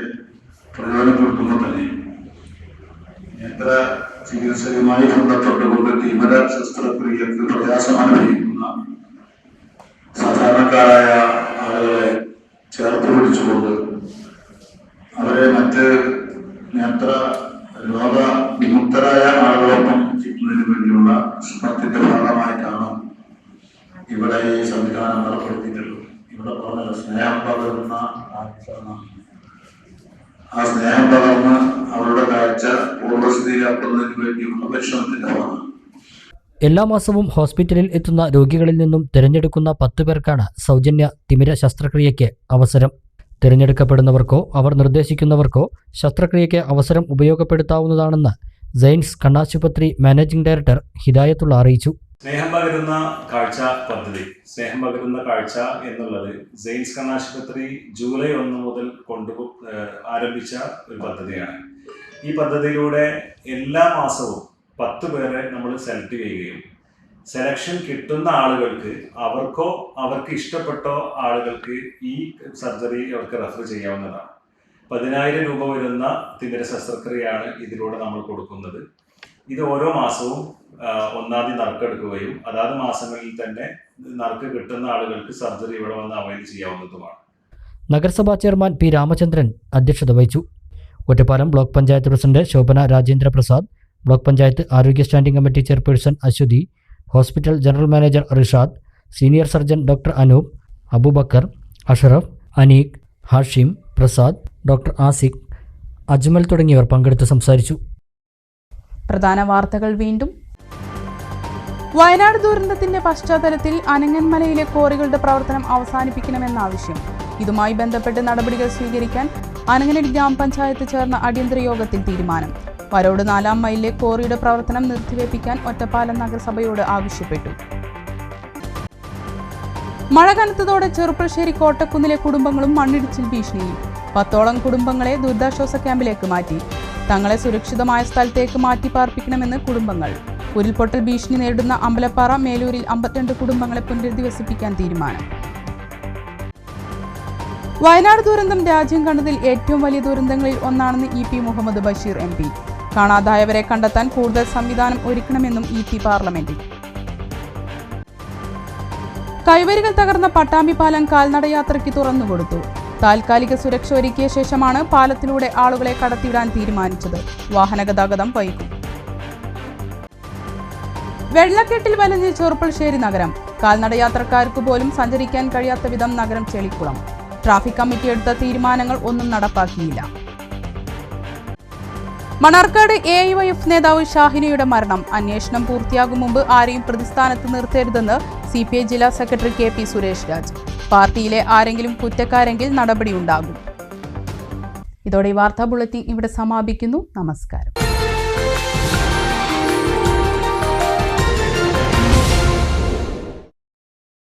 പ്രയോജനപ്പെടുത്തുമ്പോൾ തന്നെ നേത്ര ചികിത്സയുമായി ബന്ധപ്പെട്ടുകൊണ്ട് തിമിര ശസ്ത്രക്രിയക്ക് പ്രയാസം അനുഭവിക്കുന്ന സാധാരണക്കാരായ ആളുകളെ ചേർത്ത് പിടിച്ചുകൊണ്ട് അവരെ മറ്റ് നേത്ര രോഗ വിമുക്തരായ ആളുകളൊപ്പം എത്തിക്കുന്നതിന് വേണ്ടിയുള്ള ശ്രമത്തിന്റെ ഭാഗമായിട്ടാണ് ഇവിടെ ഈ സംവിധാനം ഏർപ്പെടുത്തിയിട്ടുള്ളത്. ഇവിടെ പറഞ്ഞ സ്നേഹം പകർന്ന ആ സ്നേഹം പകർന്ന് അവരുടെ കാഴ്ച പൂർവ്വസ്ഥിതിയിലാക്കുന്നതിന് വേണ്ടിയുള്ള പരിശ്രമത്തിന്റെ ഭാഗമാണ്. എല്ലാ മാസവും ഹോസ്പിറ്റലിൽ എത്തുന്ന രോഗികളിൽ നിന്നും തിരഞ്ഞെടുക്കുന്ന 10 പേർക്കാണ് സൗജന്യ തിമിര ശസ്ത്രക്രിയയ്ക്ക് അവസരം. തിരഞ്ഞെടുക്കപ്പെടുന്നവർക്കോ അവർ നിർദ്ദേശിക്കുന്നവർക്കോ ശസ്ത്രക്രിയയ്ക്ക് അവസരം ഉപയോഗപ്പെടുത്താവുന്നതാണെന്ന് സയൻസ് കണ്ണാശുപത്രി മാനേജിംഗ് ഡയറക്ടർ ഹിദായത്തുള്ള അറിയിച്ചു. സ്നേഹം പകരുന്ന കാഴ്ച പദ്ധതി, സ്നേഹം പകരുന്ന കാഴ്ച എന്നുള്ളത് സെയിൻസ് കണ്ണാശുപത്രി ജൂലൈ 1 മുതൽ ആരംഭിച്ച ഒരു പദ്ധതിയാണ്. ഈ പദ്ധതിയിലൂടെ എല്ലാ മാസവും 10 പേരെ നമ്മൾ സെലക്ട് ചെയ്യുകയും സെലക്ഷൻ കിട്ടുന്ന ആളുകൾക്ക് അവർക്ക് ഇഷ്ടപ്പെട്ടോ ആളുകൾക്ക് ഈ സർജറി അവർക്ക് റെഫർ ചെയ്യാവുന്നതാണ്. 10,000 രൂപ വരുന്ന തിമിര ശസ്ത്രക്രിയയാണ് ഇതിലൂടെ നമ്മൾ കൊടുക്കുന്നത്. ഇത് ഓരോ മാസവും 1-ാം തീയതി നറുക്കെടുക്കുകയും അതാത് മാസങ്ങളിൽ തന്നെ നറുക്ക് കിട്ടുന്ന ആളുകൾക്ക് സർജറി ഇവിടെ വന്ന് അവൈൽ ചെയ്യാവുന്നതുമാണ്. നഗരസഭാ ചെയർമാൻ പി രാമചന്ദ്രൻ അധ്യക്ഷത വഹിച്ചു. Ottapalam block panchayat president Shobhana Rajendra Prasad, block panchayat ആരോഗ്യ standing committee chairperson Aswathy, hospital general manager Rishad, senior surgeon doctor Anoop, Aboobacker, Ashraf, Aneeq, Hashim, Prasad, doctor Asiq, Ajmal തുടങ്ങിയവർ പങ്കെടുത്ത് സംസാരിച്ചു. പ്രധാന വാർത്തകൾ വീണ്ടും. വയനാട് ദുരന്തത്തിന്റെ പശ്ചാത്തലത്തിൽ അനങ്ങന്മലയിലെ ക്വാറികളുടെ പ്രവർത്തനം അവസാനിപ്പിക്കണമെന്ന ആവശ്യം. ഇതുമായി ബന്ധപ്പെട്ട് നടപടികൾ സ്വീകരിക്കാൻ അനങ്ങനടി ഗ്രാമപഞ്ചായത്ത് ചേർന്ന അടിയന്തര യോഗത്തിൽ തീരുമാനം. വരോട് 4-ാം മൈലിലെ ക്വാറിയുടെ പ്രവർത്തനം നിർത്തിവെപ്പിക്കാൻ ഒറ്റപ്പാലം നഗരസഭയോട് ആവശ്യപ്പെട്ടു. മഴ കനത്തതോടെ ചെറുപ്പശ്ശേരി കോട്ടക്കുന്നിലെ കുടുംബങ്ങളും മണ്ണിടിച്ചിൽ ഭീഷണിയിൽ. 10ഓളം കുടുംബങ്ങളെ ദുരിതാശ്വാസ ക്യാമ്പിലേക്ക് മാറ്റി. തങ്ങളെ സുരക്ഷിതമായ സ്ഥലത്തേക്ക് മാറ്റി പാർപ്പിക്കണമെന്ന് കുടുംബങ്ങൾ. ഉരുൾപൊട്ടൽ ഭീഷണി നേരിടുന്ന അമ്പലപ്പാറ മേലൂരിൽ 52 കുടുംബങ്ങളെ പുനരധിവസിപ്പിക്കാൻ തീരുമാനം. വയനാട് ദുരന്തം രാജ്യം കണ്ടതിൽ ഏറ്റവും വലിയ ദുരന്തങ്ങളിൽ ഒന്നാണെന്ന് ഇ.പി. മുഹമ്മദ് ബഷീർ MP. കാണാതായവരെ കണ്ടെത്താൻ കൂടുതൽ സംവിധാനം ഒരുക്കണമെന്നും ഇ.ടി. പാർലമെന്റിൽ. കൈവരികൾ തകർന്ന പട്ടാമ്പി പാലം കാൽനടയാത്രയ്ക്ക് തുറന്നുകൊടുത്തു. താൽക്കാലിക സുരക്ഷ ഒരുക്കിയ ശേഷമാണ് പാലത്തിലൂടെ ആളുകളെ കടത്തിവിടാൻ തീരുമാനിച്ചത്. വാഹനഗതാഗതം വൈകും. വെള്ളക്കെട്ടിൽ വലഞ്ഞ് ചെറുപ്പശ്ശേരി നഗരം. കാൽനടയാത്രക്കാർക്ക് പോലും സഞ്ചരിക്കാൻ കഴിയാത്ത വിധം നഗരം ചെളിക്കുളം. ട്രാഫിക് കമ്മിറ്റി എടുത്ത തീരുമാനങ്ങൾ ഒന്നും നടപ്പാക്കിയില്ല. മണ്ണാർക്കാട് AIYF നേതാവ് ഷാഹിനയുടെ മരണം. അന്വേഷണം പൂർത്തിയാകും മുമ്പ് ആരെയും പ്രതിസ്ഥാനത്ത് നിർത്തരുതെന്ന് CPI ജില്ലാ സെക്രട്ടറി KP സുരേഷ് രാജ്. പാർട്ടിയിലെ ആരെങ്കിലും കുറ്റക്കാരെങ്കിൽ നടപടിയുണ്ടാകും. ഇതോടെ ഈ വാർത്താ ബുള്ളറ്റിൻ ഇവിടെ സമാപിക്കുന്നു. നമസ്കാരം.